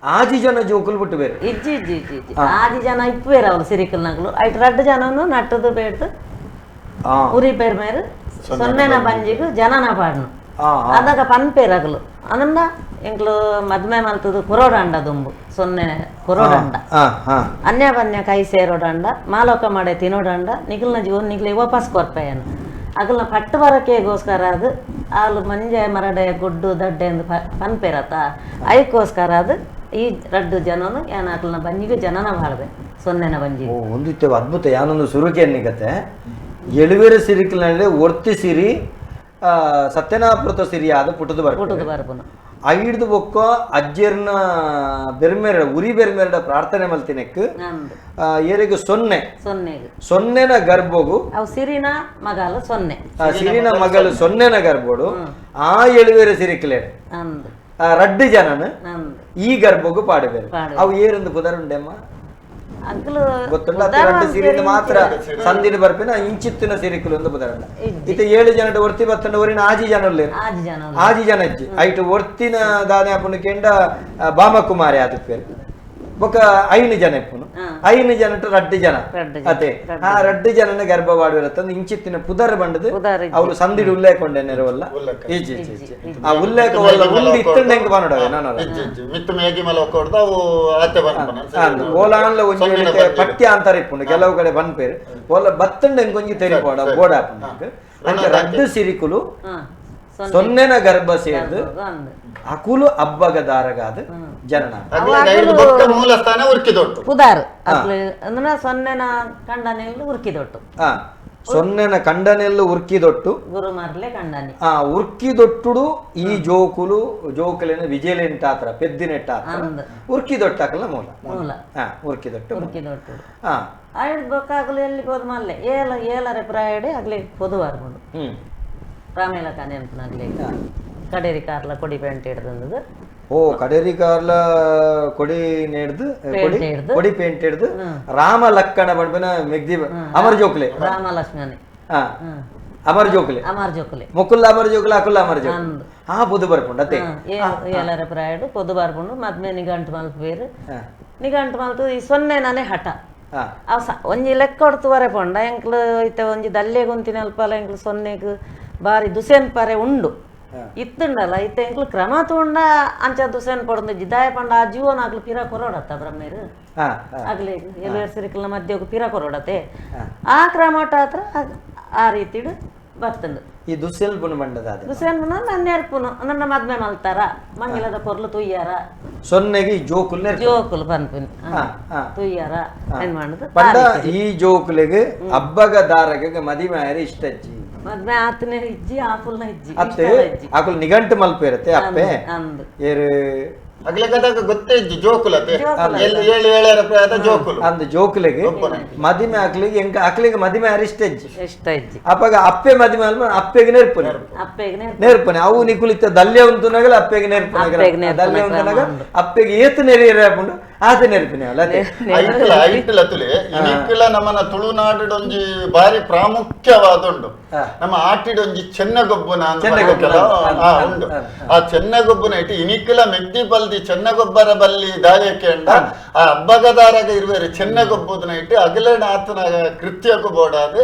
Speaker 1: ಆಜಿ ಜನ ಜೋಕುಲು ಬಿಟ್ಟು ಬೇರೆ
Speaker 4: ಇಜ್ಜಿ ಇಜ್ಜಿ ಇಜ್ಜಿ ಇಜ್ಜಿ ಆಜಿ ಜನ ಇಪ್ಪು ಬೇರೆ ಅವಳು ಸಿರಿಕಲ್ ನಗಲು ಐಟ್ ರಡ್ಡು ಜನನು ನಟ್ಟದು ಬೇಡ್ದು ಉರಿ ಪೇರ್ ಮೇರು ಸೊನ್ನೆನ ಬಂಜಿಗು ಜನನ ಪಾಡ್ನು ಅದಾಗ ಪನ್ ಪೇರ್ ಅಗಲು ಅನಂದ ಎಂಕ್ಲು ಮದ್ಮೆ ಮಲ್ತದು ಕುರೋಡಂಡ ದುಂಬು ಸೊನ್ನೆ ಕುರೋಡಂಡ ಅನ್ಯ ಬನ್ಯ ಕೈ ಸೇರೋಡಂಡ ಮಾಲೋಕ ಮಾಡೆ ತಿನ್ನೋಡಂಡ ನಿಖಲ್ನ ಜೀವನ್ ನಿಖಲಿ ವಾಪಸ್ ಕೊರ್ಪೆಯನು ಅಗಲ್ನ ಪಟ್ಟು ಬರಕ್ಕೆಗೋಸ್ಕರ ಅದು ಹಾಲು ಮಂಜೆ ಮರಡೆ ಗೊಡ್ಡು ದಡ್ಡೆ ಎಂದು ಪನ್ಪೇರತ್ತ ಅದಕ್ಕೋಸ್ಕರ ಅದು ಈ ರಡ್ಡು ಜನನು ಏನ ಅಗಲ್ನ ಬಂಜಿಗೆ ಜನನ ಮಾಡಿದೆ ಸೊನ್ನೆನ ಬಂಜಿ
Speaker 1: ಒಂದು ಅದ್ಭುತ ಯಾನೊಂದು ಸುರುಕಿ ಅನ್ನಿಗತ್ತೆ ಎಳುವೇರ ಸಿರಿಕಿನಲ್ಲಿ ಒರ್ತಿ ಸಿರಿ ಸತ್ಯನಾಪೃತ ಸಿರಿ ಆದ ಪುಟದು
Speaker 4: ಬರ್ಪುನು
Speaker 1: ಐಡ್ದು ಬೊಕ್ಕ ಅಜ್ಜರ್ನ ಬೆರ್ಮೆರ ಉರಿ ಬೆರ್ಮೆರಡ ಪ್ರಾರ್ಥನೆ ಮಲ್ತಿನೆಕ್ ಏರಿಗೆ ಸೊನ್ನೆನ ಗರ್ಭಗು
Speaker 4: ಅವು ಸಿರಿನ ಮಗಲು ಸೊನ್ನೆ
Speaker 1: ಸಿರಿನ ಮಗಲು ಸೊನ್ನೆನ ಗರ್ಭೋಡು ಆ ಎಳುವೇರ ಸಿರಿಕ್ಲೆ ರಡ್ಡು ಜನನ ಈ ಗರ್ಭಗು ಪಾಡಬೇರು ಅವು ಏರೊಂದು ಪುದರುಂಡೆಮ್ಮ ಗೊತ್ತುಂಡ ರಡ್ಡು ಸಿರಿನ ಮಾತ್ರ ಸಂದಿನ ಬರ್ಪಿನ ಇಂಚಿತ್ತಿನ ಸಿರಿಕಲು ಒಂದು ಪುದರಂಡ ಇತ್ತೆ 7 ಜನದ ಒರ್ತಿ ಬತ್ತಂಡ ಒರಿನ ಆಜಿ ಜನಲ್ಲೆ ಆಜಿ ಜನ ಅಜ್ಜಿ ಐಟು ಒರ್ತಿನ ದಾನೆ ಅಪ್ಪನ ಕೆಂಡ ಬಾಮಕುಮಾರಿ ಆದ ಪೇರು ಬೊಕ 5 ಜನ ಇಪ್ಪುನು 5 ಜನಟ ರಡ್ಡು ಜನ ಅದೇ ಆ ರಡ್ಡು ಜನನ ಗರ್ಭವಾಡಿರತ್ತಂದು ಇಂಚಿತ್ತಿನ ಪುದರ್ ಬಂಡದು ಅವ್ರು ಸಂದಿಡು ಉಲ್ಲೇಖೊಂಡೆ ನೆರವಲ್ಲ ಈಜಿ ಆ ಉಲ್ಲೇಖವಲ್ಲ ಉಂಡು ಇತ್ತಂಡ ಹೆಂಗ್ ಬಾನೋಡವೆ ನಾನು
Speaker 3: ಮಿತ್ತು ಮೇಗಿ ಮೇಲೆ ಕೊಡ್ದು ಅವು ಆಚೆ ಬಂದು
Speaker 1: ಓಲಾನ್ಲ ಒಂಜಿ ಪಠ್ಯ ಅಂತಾರೆ ಇಪ್ಪುಂಡು ಕೆಲವು ಕಡೆ ಬಂದ್ಪೇರು ಓಲ ಬತ್ತಂಡ ಹೆಂಗ್ ಒಂಜಿ ತೆರಿಪೋಡ ಬೋಡ ಹಾಪುಂಡು ರಡ್ಡು ಸಿರಿಕುಲು ಸೊನ್ನೆನ ಗರ್ಭ ಸೇರ್ದು ಅಕುಲು ಹಬ್ಬಗ ದಾರಗಾದ ಜನನ
Speaker 3: ಮೂಲ ಸ್ಥಾನ ಉರ್ಕಿದೊಟ್ಟು
Speaker 4: ಪುದಾರ್ ಅಂದ್ರೆ ಸೊನ್ನೆನ ಕಂಡನೆಲ್ಲ ಉರ್ಕಿದೊಟ್ಟು
Speaker 1: ಸೊನ್ನೆನ ಕಂಡನೆಲ್ಲ ಉರ್ಕಿದೊಟ್ಟು
Speaker 4: ಗುರುಮಾರ್ಲೆ ಕಂಡನೆ
Speaker 1: ಉರ್ಕಿದೊಟ್ಟುಡು ಈ ಜೋಕುಲು ಜೋಕುಲಿನ ವಿಜಯಲೆಂಟಾತ್ರ ಪೆದ್ದಿನೆಟ್ಟಾತ್ರ ಉರ್ಕಿದೊಟ್ಟಾಕಲ್ಲ ಮೂಲ
Speaker 4: ಉರ್ಕಿದೊಟ್ಟು ಆಯ್ತು ಬೊಕ್ಕಾಗಲು ಎಲ್ಲಿ ಹೋದ್ ಮಲ್ಲೆ ಏಲರೆ ಪ್ರಾಯಡೆ ಆಗ್ಲಿ ಪೊದುವಾರ್ಕೊಂಡು ರಾಮೇಲ ಕಾನೆ ಅಂತನಾಗ್ಲಿ ಕಡೇರಿ ಕಾರ್ಲ ಕೊಡಿ ಪೇಂಟ್ ಹಿಡ್ದು
Speaker 1: ಕಡೇರಿ ಕಾರ್ಲ ಕೊಡಿ ನೇಡ್ದು ಕೊಡಿ ಪೇಂಟ್ ಹಿಡ್ದು ರಾಮ ಲಕ್ಕಣ ಬಣ್ಬನ ಮೆಗ್ದಿ ಅಮರ್ ಜೋಕ್ಲೆ
Speaker 4: ರಾಮ ಲಕ್ಷ್ಮಣೆ
Speaker 1: ಅಮರ್ ಜೋಕ್ಲೆ ಮುಕುಲ್ಲ ಅಮರ್ ಜೋಕ್ಲೆ ಅಕುಲ್ಲ ಅಮರ್ ಜೋಕ್ಲೆ ಪೊದು ಬರ್ಪುಂಡು ಅತ್ತೆ
Speaker 4: ಏಲರೆ ಪ್ರಾಯಡು ಪೊದು ಬರ್ಪುಂಡು ಮದ್ಮೆ ನಿಗಂಟು ಮಲ್ಪು ಬೇರು ನಿಗಂಟು ಮಲ್ತು ಈ ಸೊನ್ನೆನೇ ಹಠ ಒಂಜಿ ಲೆಕ್ಕ ಕೊಡ್ತು ವರೆ ಪೊಂಡ ಎಂಕ್ಲು ಇತ್ತೆ ಒಂಜಿ ದಲ್ಲೆ ಗುಂತಿನ ಅಲ್ಪಲ ಎಂಕ್ಲು ಸೊನ್ನೆಗ್ ಬಾರಿ ದುಸೇನ್ ಪರೆ ಉಂಡು ಇತ್ತುಂಡಲ್ಲ ಇತ್ತೆ ಎಂಕ್ಲು ಕ್ರಮ ತಗೊಂಡ ಅಂಚ ದುಸೇನ್ ಪಡೊಂದು ಜಿದಾಯ ಪಂಡ ಆ ಜೀವನ ಆಗ್ಲು ಪಿರ ಕೊರೋಡತ್ತ ಬ್ರಹ್ಮೇರು ಆಗ್ಲಿ ಎಲ್ವೇರ್ ಸಿರಿಕಲ್ನ ಮಧ್ಯಕ್ಕೆ ಪಿರ ಕೊರೋಡತೆ ಆ ಕ್ರಮಟ ಹತ್ರ ಆ ರೀತಿಡು ಬರ್ತಂಡು
Speaker 1: ಈ ದುಸ್ಸೆಲ್ ಪುನ ಬಂಡದ
Speaker 4: ದುಸೇನ್ ಪುನ ನನ್ನೆರ್ಪುನು ನನ್ನ ಮದ್ಮೆ ಮಲ್ತಾರ ಮಂಗಿಲದ ಕೊರ್ಲು ತುಯ್ಯಾರ
Speaker 1: ಸೊನ್ನೆಗೆ
Speaker 4: ಜೋಕುಲು ಪನ್ಪುನಿ ತುಯ್ಯಾರ ಏನ್ ಮಾಡುದು
Speaker 1: ಪಂಡ ಈ ಜೋಕುಲೆಗೆ ಹಬ್ಬಗ ದಾರಗೆ ಮದಿಮೆ ಆಯ್ರೆ ಇಷ್ಟ ಅಜ್ಜಿ
Speaker 4: ಮದ್ಮೆ ಆತನೇ ಇಜ್ಜಿ ಆಪುಲ್ನ ಇಜ್ಜಿ
Speaker 1: ಅತ್ತೆ ಆಕುಲ್ ನಿಗಂಟು ಮಲ್ಪ ಇರತ್ತೆ ಅಪ್ಪೆ ಏರು
Speaker 3: ಅಗ್ಲಗದಾಗ ಗೊತ್ತೇ ಇಜ್ಜಿ ಜೋಕುಲತೆ 7 ರೂಪಾಯಿ ಜೋಕುಲು
Speaker 1: ಅಂದ ಜೋಕುಲೆಗೆ ಮದಿಮೆ ಆಕ್ಲಿಗೆ ಎಂಕ ಆಕ್ಲಿಗೆ ಮದಿಮೆ ಆಯ್ರೆ ಇಷ್ಟ
Speaker 4: ಇಜ್ಜಿ
Speaker 1: ಅಪ್ಪಗ ಅಪ್ಪೆ ಮದಿಮೆ ಅಲ್ಮ ಅಪ್ಪೆಗೆ ನೇರ್ಪನೆ ಅವು ನಿಕುಲಿತ ದಲ್ಯ ಉಂತುನಗಲ ಅಪ್ಪೆಗೆ ನೇರ್ಪನೆ ದಲ್ಯ ಉಂತುನಗ ಅಪ್ಪೆಗೆ ಏತು ನೆರಿಯರೆ ಹಾಕೊಂಡು ಆತ ನೆರ್ಪಿನ ಅಲ್ಲ
Speaker 3: ಐಟ್ಲ ತುಲೆ ಇನಿಕ್ಲ ನಮ್ಮನ ತುಳುನಾಡಿಡೊಂಜಿ ಬಾರಿ ಪ್ರಾಮುಖ್ಯವಾದುಂಡು ನಮ್ಮ ಆಟಿಡೊಂಜಿ ಚೆನ್ನಗೊಬ್ಬನ ಉಂಡು ಆ ಚೆನ್ನಗೊಬ್ಬನ ಇಟ್ಟು ಇನಿಕ್ಲ ಮೆಗ್ದಿ ಬಲ್ದಿ ಚೆನ್ನಗೊಬ್ಬರ ಬಲ್ಲಿ ದಾಯಕ್ಕೆ ಅಂಡ ಆ ಹಬ್ಬಗದಾರಾಗ ಇರುವೇರು ಚೆನ್ನಗೊಬ್ಬನ ಇಟ್ಟು ಅಗಲನ ಆತನ ಕೃತ್ಯಕ್ಕೂ ಬೋಡಾದ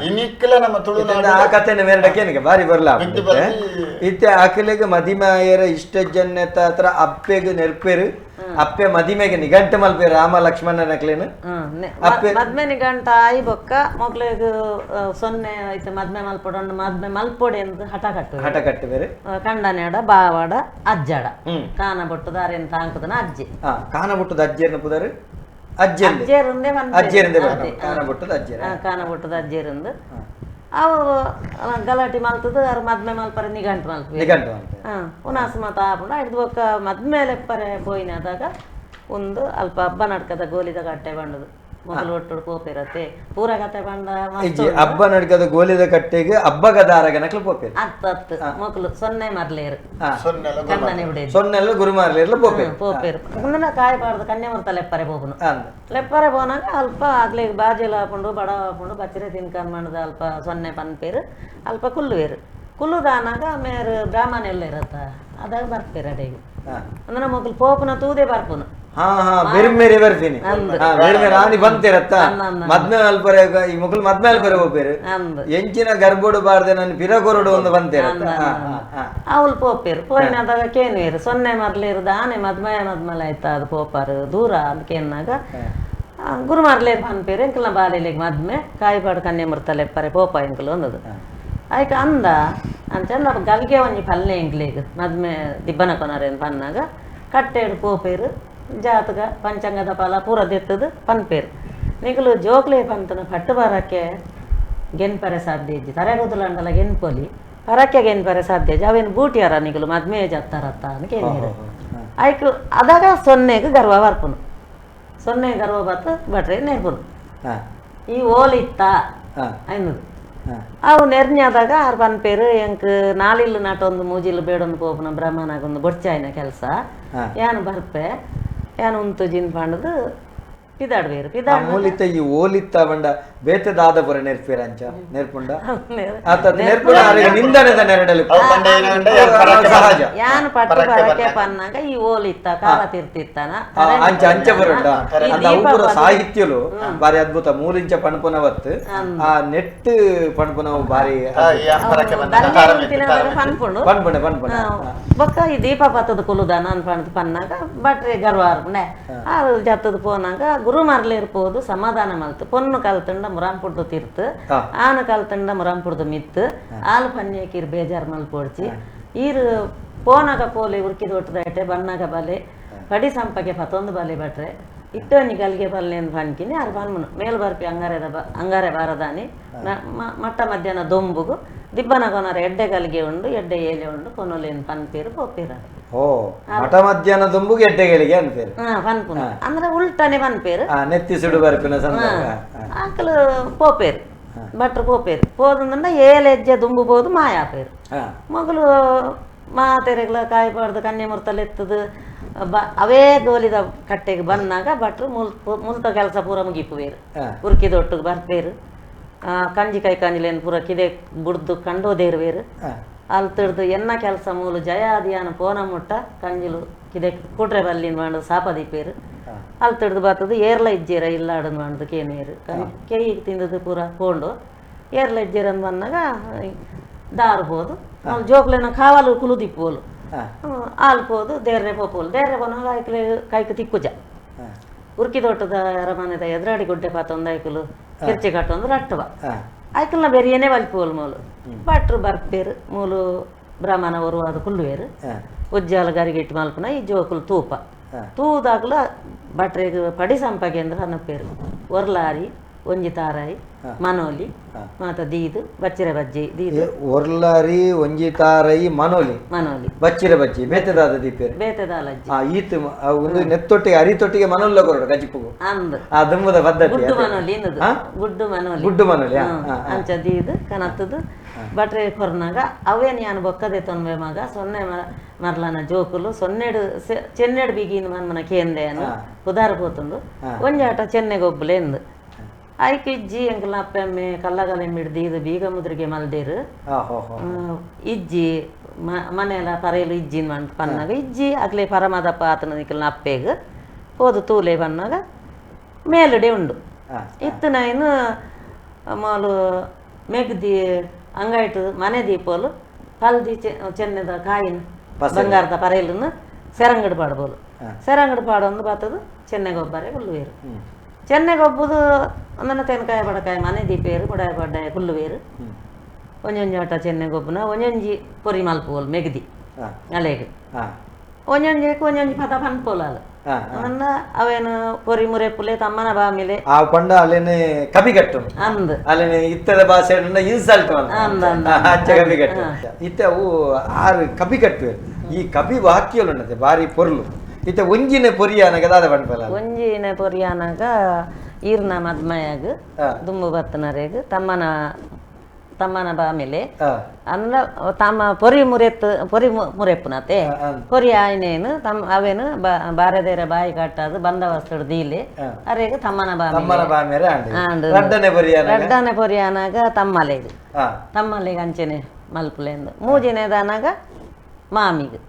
Speaker 3: ಇನಿಕ್ಲ ನಮ್ಮ ತುಳುನಾಡು
Speaker 1: ಆ ಕಥೆನ ಮೇರಡಕ್ಕೆ ಬಾರಿ ಬರ್ಲ ಇತ್ತೆ ಆಕಲಿಗೆ ಮದಿಮಾಯರ ಇಷ್ಟ ಜನ್ಯತ ಹತ್ರ ಅಪ್ಪೆಗೆ ನೆರ್ಪೇರು ಅಪ್ಪೆ ಮದಿಮೆಗೆ ನಿಗಂಟ ಮಲ್ಪೆ ರಾಮ ಲಕ್ಷ್ಮಣ ನಕ್ಲೇನು
Speaker 4: ಮದ್ಮೆ ನಿಗಂಟ ಆಯಿ ಬೊಕ್ಕ ಮೊಗ್ಲೆಗ್ ಸೊನ್ನೆ ಐತೆ ಮದ್ಮೆ ಮಲ್ಪೊಡೊಂಡು ಮದ್ಮೆ ಮಲ್ಪೊಡೆ ಅಂತ ಹಠ ಕಟ್ಟು ಬೇರೆ ಕಂಡನೆಡ ಬಾವಾಡ ಅಜ್ಜಾಡ ಕಾನ ಬೊಟ್ಟು ದಾರೇನ್ ತಾಂಕದನ ಅಜ್ಜಿ
Speaker 1: ಕಾನ ಬೊಟ್ಟದ ಅಜ್ಜಿಯನ್ನ ಪುದಾರು
Speaker 4: ಕಾನ ಬೊಟ್ಟದ ಅಜ್ಜೇರಂದು ಅವು ಗಲಾಟೆ ಮಲ್ತದ ಅವ್ರು ಮದ್ಮೆ ಮಲ್ಪರೆ ನಿಗಂಟು ಮಲ್ಪೆ ಉನಾಸ ಮತ ಆಪುಂಡು ಹಿಡ್ದು ಬೊಕ್ಕ ಮದ್ಮೆ ಲೆಪ್ಪರೆ ಪೋಯಿನದಾಗ ಒಂದು ಅಲ್ಪ ಹಬ್ಬ ನಡ್ಕದ ಗೋಲಿದ ಕಟ್ಟೆ ಬಂಡದು ಮೊದಲು ಒಟ್ಟು ಪೋಪಿರತ್ತೆ ಪೂರ ಕತೆ ಬಂಡ
Speaker 1: ಹಬ್ಬ ನಡ್ಕದ ಗೋಲಿದ ಕಟ್ಟೆಗೆ ಹಬ್ಬಗದಾರಗ ನಕ್ಲು ಪೋಪೇರು
Speaker 4: ಅತ್ತು ಮೊದಲು ಸೊನ್ನೆ ಮರ್ಲೇರು ಕಣ್ಣನೆ ಬಿಡೇದು
Speaker 1: ಸೊನ್ನೆಲ್ಲ ಗುರು ಮಾರ್ಲೇರ್ಲ
Speaker 4: ಪೋಪೇರು ಕಾಯಬಾರ್ದು ಕನ್ಯೆ ಮರ್ತ ಲೆಪ್ಪರೆ ಪೋಪುನು ಲೆಪ್ಪರೆ ಪೋನಾಗ ಅಲ್ಪ ಆಗ್ಲಿ ಬಾಜೆಲ್ಲ ಹಾಕೊಂಡು ಬಡ ಹಾಕೊಂಡು ಬಚ್ಚರೆ ತಿನ್ಕಂಡ್ ಮಾಡದ ಅಲ್ಪ ಸೊನ್ನೆ ಪನ್ಪೇರು ಅಲ್ಪ ಕುಲ್ಲುವೇರು ಕುಲ್ಲುದಾನಾಗ ಮೇರು ಬ್ರಾಹ್ಮಣ ಎಲ್ಲ ಇರತ್ತ ಅದಾಗ ಬರ್ಪೇರು ಅಡೆಗೆ ಅಂದ್ರೆ ಮಕ್ಕಳು ಪೋಪುನ ತೂದೆ ಬರ್ಪುನು
Speaker 1: ಹಾ ಹಾ ಬೇರೆ ಬೇರೆ ಬರ್ತೀನಿ ಬೇರೆ ಬೇರೆ ಆನಿ ಬಂತಿರತ್ತ ಮದ್ಮೆ ಅಲ್ಪರೆ ಈ ಮಕ್ಕಳು ಮದ್ಮೆ ಅಲ್ಪರೆ ಹೋಗ್ಬೇರು ಎಂಚಿನ ಗರ್ಬೋಡು ಬಾರ್ದೆ ನಾನು ಪಿರಗೊರಡು ಒಂದು ಬಂತಿರತ್ತ
Speaker 4: ಅವಳು ಪೋಪೇರು ಪೋಯಿನದಾಗ ಕೇನುವೇರು ಸೊನ್ನೆ ಮರ್ಲೇರು ಆನೆ ಮದ್ಮಲೆ ಆಯ್ತಾ ಅದು ಪೋಪಾರು ದೂರ ಅದಕ್ಕೇನಾಗ ಗುರು ಮರ್ಲೇರು ಪನ್ಪೇರು ಎಂಕಲ್ನ ಬಾಲೆಲೆಗೆ ಮದ್ಮೆ ಕಾಯಿಪಾಡು ಕನ್ಯೆ ಮುರ್ತಲೆಪ್ಪರೆ ಪೋಪ ಎಂಕಲು ಒಂದದು ಆಯ್ಕೆ ಅಂದ ಅಂಚಂದ ಗಲ್ಗೆ ಒಂಜಿ ಪಲ್ಲೆ ಎಂಕ್ಲೇಗ ಮದ್ಮೆ ದಿಬ್ಬನ ಕೊನರೇನು ಪನ್ನಾಗ ಕಟ್ಟೆಡು ಪೋಪೇರು ಜಾತಕ ಪಂಚಾಂಗದ ಫಲ ಪೂರ ದೆತ್ತದು ಪನ್ಪೇರು ನಿಗಲು ಜೋಕ್ಲೆ ಪಂತನ ಪಟ್ಟು ಬರಕ್ಕೆ ಗೆನ್ಪರೆ ಸಾಧ್ಯ ಇಜ್ಜಿ ತರೆಗುದಲಂಡಲ ಗೆನ್ಪೊಲಿ ಪರಕ್ಕೆ ಗೆನ್ಪರೆ ಸಾಧ್ಯ ಇಜ್ಜಿ ಅವೇನು ಬೂಟಿಯಾರ ನಿಗಲು ಮದ್ಮೆ ಜತ್ತಾರತ್ತ ಅಂತ ಕೇಳಿರು ಆಯ್ಕು ಅದಾಗ ಸೊನ್ನೆಗೆ ಗರ್ವ ಬರ್ಪುನು ಸೊನ್ನೆ ಗರ್ವ ಬತ್ತು ಬಟ್ರೆ ನೆರ್ಪುನು ಈ ಓಲಿತ್ತ ಅನ್ನೋದು ಅವು ನೆರ್ನ್ಯಾದಾಗ ಆರು ಪನ್ಪೇರು ಎಂಕ್ ನಾಲಿಲ್ಲು ನಾಟೊಂದು ಮೂಜಿಲು ಬೇಡೊಂದು ಪೋಪುನ ಬ್ರಹ್ಮನಾಗೊಂದು ಬೊಡ್ಚಾಯಿನ ಕೆಲಸ ಏನು ಬರ್ಪೆ ಏನು ಉಂಟು ಜಿನ್ ಪಾಂಡದು ಪಿದಾಡ್ಬೇರು
Speaker 1: ಮೂಲಿತ ಈ ಓಲಿತ್ತ ಬಂಡ ಬೇತೆದಾದ ಪುರ ನೆರ್ಪೇರಂಚ ನೆರ್ಪುಂಡ ನೆರ್ಪುಂಡ ನಿಂದಣದ ನೆರಡಲು ಸಹಜ
Speaker 4: ಯಾನು ಪಟ್ಟು ಬರಕ್ಕೆ ಪನ್ನಾಗ ಈ ಓಲಿತ್ತ ಕಾಲ ತಿರ್ತಿತ್ತಾನ
Speaker 1: ಅಂಚ ಅಂಚ ಬರುಂಡ ಅಂತ ಉಪುರ ಸಾಹಿತ್ಯಲು ಬಾರಿ ಅದ್ಭುತ ಮೂರಿಂಚ ಪಣಪುನವತ್ತು ಆ ನೆಟ್ ಪಣಪುನವು ಬಾರಿ
Speaker 4: ಪನ್ಪುಂಡು ಬೊಕ್ಕ ಈ ದೀಪ ಪತ್ತದ ಕುಲುದಾನ ಅನ್ಪಣದು ಪನ್ನಾಗ ಬಟ್ರೆ ಗರ್ವ ಅರ್ಪಣೆ ಆ ಜತ್ತದ ಪೋನಾಗ ಗುರು ಮರ್ಲಿರ್ಬೋದು ಸಮಾಧಾನ ಮಲ್ತು ಪೊನ್ನು ಕಲ್ತಂಡ ಮುರಾಂಪುಡ್ದು ತಿರ್ತು ಆನು ಕಲ್ತಂಡ ಮುರಾಂಪುಡ್ದು ಮಿತ್ತು ಆಲು ಪನ್ಯಕೀರ್ ಬೇಜಾರು ಮಲ್ಪೊಡ್ಚಿ ಈರು ಪೋನಾಗ ಪೋಲೆ ಉರ್ಕಿದ ಒಟ್ಟದೈಟೆ ಬಣ್ಣಾಗ ಬಲೆ ಪಡಿ ಸಂಪಗೆ ಪತ್ತೊಂದು ಬಲೆ ಬಟ್ರೆ ಇಟ್ಟೊಂಜಿ ಗಲ್ಗೆ ಬಲ್ಲೆ ಅಂತ ಪಣ್ಕಿನಿ ಆರು ಬನ್ಮುನು ಮೇಲು ಬರ್ಪಿ ಅಂಗಾರೆ ಬಾರದಾನಿ ಮಟ್ಟ ಮಧ್ಯಾಹ್ನ ದೊಂಬುಗು ದಿಬ್ಬನ ಕೊನರ ಎಡ್ಡೆ ಗಲ್ಗೆ ಉಂಡು ಎಡ್ಡೆ ಏಲೆ ಉಂಡು ಕೊನೊಲೇನು ಪನ್ಪೇರು ಪೋಪೇರ
Speaker 1: ಓ ಮಠ ಮಧ್ಯಾಹ್ನ ದುಂಬುಗೆ ಎಡ್ಡೆಗಳಿಗೆ ಅನ್ಪೇರು
Speaker 4: ಪನ್ಪುನ ಅಂದ್ರೆ ಉಲ್ಟನೆ ಪನ್ಪೇರು
Speaker 1: ನೆತ್ತಿ ಸುಡು ಬರ್ಪಿನ
Speaker 4: ಆಕಲು ಪೋಪೇರು ಭಟ್ರು ಪೋಪೇರು ಪೋದಂದ ಏಲೆ ಹೆಜ್ಜೆ ದುಂಬುಬೋದು ಮಾಯಾಪೇರು ಮಗಳು ಮಾತೆರೆಗಳ ಕಾಯಿಪಾಡ್ದು ಕನ್ಯೆ ಮುರ್ತಲೆ ಎತ್ತದು ಅವೇ ಗೋಲಿದ ಕಟ್ಟೆಗೆ ಬಂದಾಗ ಭಟ್ರು ಮುಲ್ತ ಕೆಲಸ ಪೂರ ಮುಗಿಪುವೇರು ಉರ್ಕಿದೊಟ್ಟಿಗೆ ಬರ್ಪೇರು ಕಂಜಿ ಕೈ ಕಂಜಿಲೇನು ಪೂರ ಕಿದೆ ಬುಡ್ದು ಕಂಡೋದೇರುವೇರು ಅಲ್ಲಿ ತಿಡ್ದು ಎನ್ನ ಕೆಲಸ ಮೂಲು ಜಯ ಅದಿಯಾನ ಪೋನ ಮುಟ್ಟ ಕಂಜಿಲು ಕಿದೆ ಕುಟ್ರೆ ಬಲ್ಲಿನ ಮಾಡೋದು ಸಾಪದೀಪೇರು ಅಲ್ಲಿ ತಿಡ್ದು ಬರ್ತದು ಏರ್ಲ ಇಜ್ಜೇರ ಇಲ್ಲಾಡನ್ ಮಾಡೋದು ಕೇನೇರು ಕೇಯಿಗೆ ತಿಂದದು ಪೂರ ಕೊಂಡು ಏರ್ಲ ಇಜ್ಜೇರನ್ ಬಂದಾಗ ದಾರ್ಬೋದು ಜೋಕ್ಲೇನ ಕಾವಲು ಕುಲುದಿಪ್ಪೋಲು ಆಲ್ಪೋದು ದೇರ್ರೆ ಪೋಪೋಲು ದೇರ್ರೆ ಬಂದಾಗ ಆಯ್ಕಲೆ ಕೈಕು ತಿಕ್ಕುಜ ಉರ್ಕಿದೊಟ್ಟದ ಅರಮನೆದ ಎದುರಾಡಿ ಗುಡ್ಡೆ ಪಾತ ಒಂದು ಆಯ್ಕಲು ಕಿರ್ಚಿ ಕಟ್ಟೊಂದು ರಟ್ಟವ ಆಯ್ಕಲ್ನ ಬೆರಿಯೇನೆ ವಲ್ಪೋಲು ಮೂಲು ಭಟ್ರು ಬರ್ಪೇರು ಮೂಲು ಬ್ರಾಹ್ಮಣವರು ಅದು ಕುಲ್ಲುವೇರು ಉಜ್ಜಾಲ ಗರಿಗಿಟ್ಟು ಮಲ್ಪನ ಈ ಜೋಕುಲು ತೂಪ ತೂದಾಗ್ಲ ಭಟ್ರಿಗೆ ಪಡಿ ಸಂಪಗೆ ಅಂದ್ರೆ ಅನ್ನಪೇರು ಒರ್ಲಾರಿ ಒಂಜಿ ತಾರಾಯಿ ಮನೋಲಿ ಮಾತ ದೀದು ಬಚ್ಚಿರೆ ಬಜ್ಜಿ ದೀದು
Speaker 1: ಒರ್ಲಾರಿ ಒಂಜಿ ತಾರಾಯಿ ಮನೋಲಿ ಬಚ್ಚಿರೆ ಬಜ್ಜಿ ಬೇತೆದಾದ ದೀಪೇರು
Speaker 4: ಬೇತೆದಾಲಜ್ಜಿ
Speaker 1: ಈತು ಒಂದು ನೆತ್ತೊಟ್ಟಿಗೆ ಅರಿತೊಟ್ಟಿಗೆ ಮನೋಲ್ಲ ಕೊರಡು ಗಜಿಪುಗು
Speaker 4: ಅಂದು
Speaker 1: ಆ ದುಂಬದ ಪದ್ಧತಿ
Speaker 4: ಗುಡ್ಡು ಮನೋಲಿ
Speaker 1: ಗುಡ್ಡು ಮನೋಲಿ
Speaker 4: ಅಂಚ ದೀದು ಕನತ್ತದು ಬಟ್ರೆ ಕೊರ್ನಾಗ ಅವೇನು ಯಾನು ಬೊಕ್ಕದೆ ತೊನ್ವೆ ಮಗ ಸೊನ್ನೆ ಮರ್ಲನ ಜೋಕುಲು ಸೊನ್ನೆಡು ಚೆನ್ನೆಡು ಬಿಗಿನ ಮನ್ಮನ ಕೇಂದ್ರೆಯನ್ನು ಉದಾರ ಪೋತುಂಡು ಒಂಜಾಟ ಚೆನ್ನೆಗೊಬ್ಬಲೆ ಎಂದು ಆಯ್ಕೆ ಇಜ್ಜಿ ಎಂಕಲ್ನ ಅಪ್ಪೆಮ್ಮೆ ಕಲ್ಲಗಲೆಮ್ಮಿಡ್ದು ಇದು ಬೀಗ ಮುದ್ರಿಗೆ ಮಲ್ದೇರು ಇಜ್ಜಿ ಮನೆಯಲ್ಲ ಪರೆಯಲು ಇಜ್ಜಿನ ಮಂಟ್ ಪನ್ನಾಗ ಇಜ್ಜಿ ಆಗ್ಲೇ ಪರಮದಪ್ಪ ಆತನ ನಿಕಲ್ನ ಅಪ್ಪೆಗೆ ಹೋದು ತೂಲೆ ಬನ್ನಾಗ ಮೇಲುಡೆ ಉಂಡು ಇತ್ತು ನಾಯಿನು ಮಾಲು ಮೆಗ್ದಿ ಅಂಗಾಯ್ತು ಮನೆ ದೀಪೋಲು ಹಲ್ದಿ ಚೆನ್ನದ ಕಾಯಿನ ಬಂಗಾರದ ಪರೆಯಲನ್ನು ಸೆರಂಗಡು ಪಾಡ್ಬೋದು ಸೆರಂಗಡು ಪಾಡೊಂದು ಬರ್ತದು ಚೆನ್ನೆಗೊಬ್ಬರೇ ಹುಲ್ಲುವೇರು ಚೆನ್ನೆಗೊಬ್ಬದು ಒಂದನ್ನ ತೆನಕಾಯಿ ಬಡಕಾಯಿ ಮನೆ ದೀಪೇರು ಬಡಾಯಿ ಬಡ್ಡಾಯ ಹುಲ್ಲುವೇರು ಒಂಜೊಂಜಾಟ ಚೆನ್ನೆಗೊಬ್ಬನ ಒಂಜೊಂಜಿ ಪೊರಿ ಮಲ್ಪೋಲು ಮೆಗ್ದಿ ಅಲೆಗೆ ಒಂಜೊಂಜಿಗೆ ಒಂಜೊಂಜಿ ಪದ ಪನ್ಪೋಲಾಲು ಅನ್ನ ಅವೇನು ಪೊರಿ ಮುರೆಪ್ಪುಲೆ ತಮ್ಮನ ಬಾಮಿಲೆ
Speaker 1: ಆ ಪಂಡ ಅಲ್ಲೇನೆ ಕಬಿಗಟ್ಟು
Speaker 4: ಅಂದ್
Speaker 1: ಅಲ್ಲೇನೆ ಇತ್ತದ ಭಾಷೆ ಇನ್ಸಲ್ಟ್ ಅಚ್ಚ ಕಬಿಗಟ್ಟು ಇತ್ತೆ ಅವು ಆರು ಕಬಿಗಟ್ಟು ಈ ಕಬಿ ವಾಕ್ಯಲು ಉಂಟದೆ ಬಾರಿ ಪೊರ್ಲು ಇತ್ತೆ ಒಂಜಿನ ಪೊರಿಯಾನಾಗ ದಾದ ಪಂಪಲ
Speaker 4: ಒಂಜಿನ ಪೊರಿಯಾನಾಗ ಈರ್ನ ಮದ್ಮಯಾಗ ದುಂಬು ಬತ್ತನರೇಗ ತಮ್ಮನ ಬಾಮಿಲೆ ಅಂದ ತಮ್ಮ ಪೊರಿ ಮುರೆಪ್ಪುನತೆ ಪೊರಿ ಆಯ್ನೇನು ಅವೇನು ಬಾರದೇರ ಬಾಯಿ ಕಟ್ಟದು ಬಂದ ವಸ್ತುಡು ದೀಲೆ ಅರೇಗ ತಮ್ಮನ ಬಾಮಿಲೆ ರಡ್ಡನೆ ಪೊರಿಯಾನಾಗ ತಮ್ಮಲೆಗೆ ಅಂಚೆನೆ ಮಲ್ಪುಲೆಂದು ಮೂಜಿನೇದಾನಾಗ ಮಾಮಿಗೆ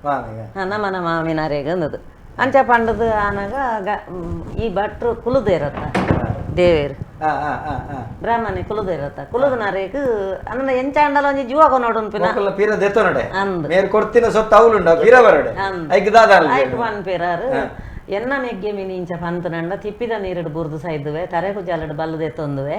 Speaker 4: ನಮ್ಮನ ಮಾಮಿನಾರೇಗ ಅನ್ನೋದು ಅಂಚ ಪಂಡದು ಆನಾಗ ಈ ಭಟ್ರು ಕುಲುದು ಇರತ್ತ ದೇವೇರು ಬ್ರಾಹ್ಮಣಿ ಕುಲುದು ಇರತ್ತ ಕುಲುದು ನಾರೇಗ ಅನ್ನ ಎಂಚಾಂಡಲ ಒಂಜಿ ಜೀವಾಗ ನೋಡುನ್ಪಿನ
Speaker 1: ಪೀರ ದೆತ್ತೋನಡೆ
Speaker 4: ಅಂದ್
Speaker 1: ಮೇರ್ ಕೊಡ್ತಿನ ಸೊತ್ತ ಅವಳುಂಡ ಪೀರ ಬರಡೆ
Speaker 4: ಆಯ್ತು ಪನ್ಪೇರಾರು ಎನ್ನ ಮೆಗ್ಗೆ ಮಿನಿ ಇಂಚ ಪಂತನಂಡ ತಿಪ್ಪಿದ ನೀರಿಡು ಬುರ್ದು ಸೈದುವೆ ತರೆಕು ಜಾಲಡ್ ಬಲ್ಲದೆ ತೊಂದುವೆ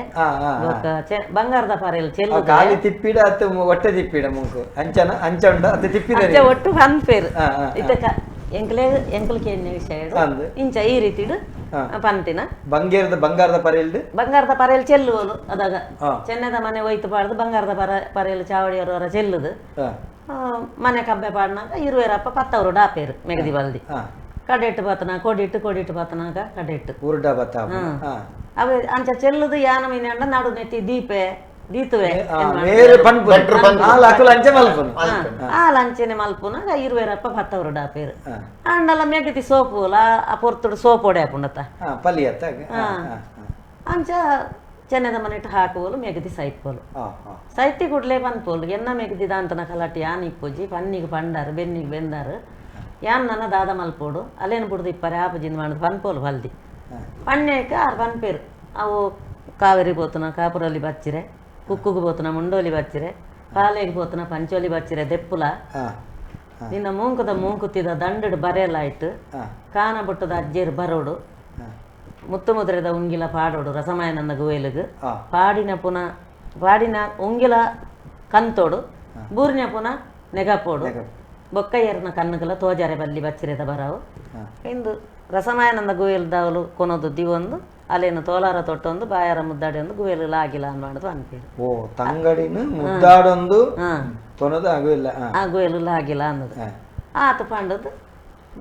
Speaker 4: ಬಂಗಾರದ ಪಾರೆಲ್ ಚೆಲ್ಲು
Speaker 1: ಕಾಲಿ ತಿಪ್ಪಿಡ ಅತ್ತು ಹೊಟ್ಟೆ ತಿಪ್ಪಿಡ ಮುಂಕು ಅಂಚನ ಅಂಚ ಉಂಡ ಅದು ತಿಪ್ಪಿದ
Speaker 4: ಒಟ್ಟು ಪನ್ಪೇರು ಇತ್ತ ಎಂಕಲ್ಕೆ ಎಣ್ಣೆ ವಿಷಯ ಇಂಚ ಈ ರೀತಿ ಪಂತಿನ
Speaker 1: ಬಂಗಾರದ
Speaker 4: ಪರೆಯಲ್ಲಿ ಚೆಲ್ಲುವಲು ಅದಾಗ ಚೆನ್ನದ ಮನೆ ಒಯ್ತು ಪಾಡ್ದು ಬಂಗಾರದ ಪರೆಯಲ್ಲಿ ಚಾವಡಿಯವರ ಚೆಲ್ಲುದು ಮನೆ ಕಬ್ಬೆ ಪಾಡ್ನಾಗ ಇರುವೆರಪ್ಪ ಪತ್ತವರು ಡಾಪೇರು ಮೆಗದಿ ಬಲ್ದಿ ಕಡೆಟ್ಟು ಬತ್ತನ ಕೊಡಿಟ್ಟು ಬತ್ತನಾಗ ಕಡೆಟ್ಟು ಅವೆ ಅಂಚ ಚೆಲ್ಲುದು ಯಾನ ಮೀನ ನಡು ನೆತ್ತಿ ದೀಪೆ ದೀತುವೆ ಲಂಚನೆ ಮಲ್ಪುನಾಗ ಇರುವೆರಪ್ಪ ಪತ್ತವರು ಡಾಪೇರು ಅಂಡಲ ಮೆಗದಿ ಸೋಪುಲ ಆ ಪೊರ್ತುಡು ಸೋಪ್ ಹೊಡೆ ಹಾಕೊಂಡತ್ತ ಅಂಚ ಚೆನ್ನದ ಮನೆಟ್ಟು ಹಾಕುವಲು ಮೆಗದಿ ಸೈತ್ಪೋಲು ಸೈತಿ ಕುಡ್ಲೆ ಪನ್ಪೋಲು ಎನ್ನ ಮೆಗದಿ ದಾಂತನ ಕಲಾಟಿ ಯಾನ್ ಇಪ್ಪುಜಿ ಪನ್ನಿಗೆ ಪಂಡಾರು ಬೆನ್ನಿಗೆ ಬೆಂದಾರು ಯಾನ್ ನನ್ನ ದಾದ ಮಲ್ಪೋಡು ಅಲ್ಲೇನು ಬಿಡುದು ಇಪ್ಪರೆ ಆಪಜಿಂದ ಮಾಡುದು ಪನ್ಪೋಲು ಬಲ್ದಿ ಪನ್ನೇಕ ಆರು ಪನ್ಪೇರು ಅವು ಕಾವೇರಿ ಬೋತನ ಕಾಪುರಲ್ಲಿ ಬಚ್ಚಿರೆ ಕುಕ್ಕುಗೆ ಬೋತನ ಮುಂಡೋಲಿ ಬಚ್ಚಿರೆ ಪಾಲೆಗೆ ಬೋತನ ಪಂಚೋಲಿ ಬಚ್ಚಿರೆ ದೆಪ್ಪುಲ ನಿನ್ನ ಮೂಂಕುತ್ತಿದ ದಂಡಡು ಬರೆಯಲಾಯ್ತು ಕಾನ ಬುಟ್ಟದ ಅಜ್ಜೇರು ಬರೋಡು ಮುತ್ತು ಮುದ್ರೆದ ಉಂಗಿಲ ಪಾಡೋಡು ರಸಮಾಯನಂದ ಗುವೇಲಿಗೆ ಪಾಡಿನ ಉಂಗಿಲ ಕಂತೋಡು ಬೂರ್ನ ಪುನಃ ನೆಗಪೋಡು ಬೊಕ್ಕಯ್ಯರನ ಕಣ್ಣುಗಳ ತೋಜಾರೆ ಬಲ್ಲಿ ಬಚ್ಚಿರೆದ ಬರಾವು ಇಂದು ರಸಮಾಯನಂದ ಗುವೇಲ್ದವಲು ಕೊನೋದು ದಿವೊಂದು ಅಲ್ಲೇನು ತೋಲಾರ ತೊಟ್ಟೊಂದು ಬಾಯಾರ ಮುದ್ದಾಡಿ ಒಂದು ಗುವೇಲು ಆಗಿಲ್ಲ ಅನ್ನೋದು ಅನ್ಪೇರು ಗುವೇಲು ಆಗಿಲ್ಲ ಅನ್ನೋದು ಆತು ಪಂಡದು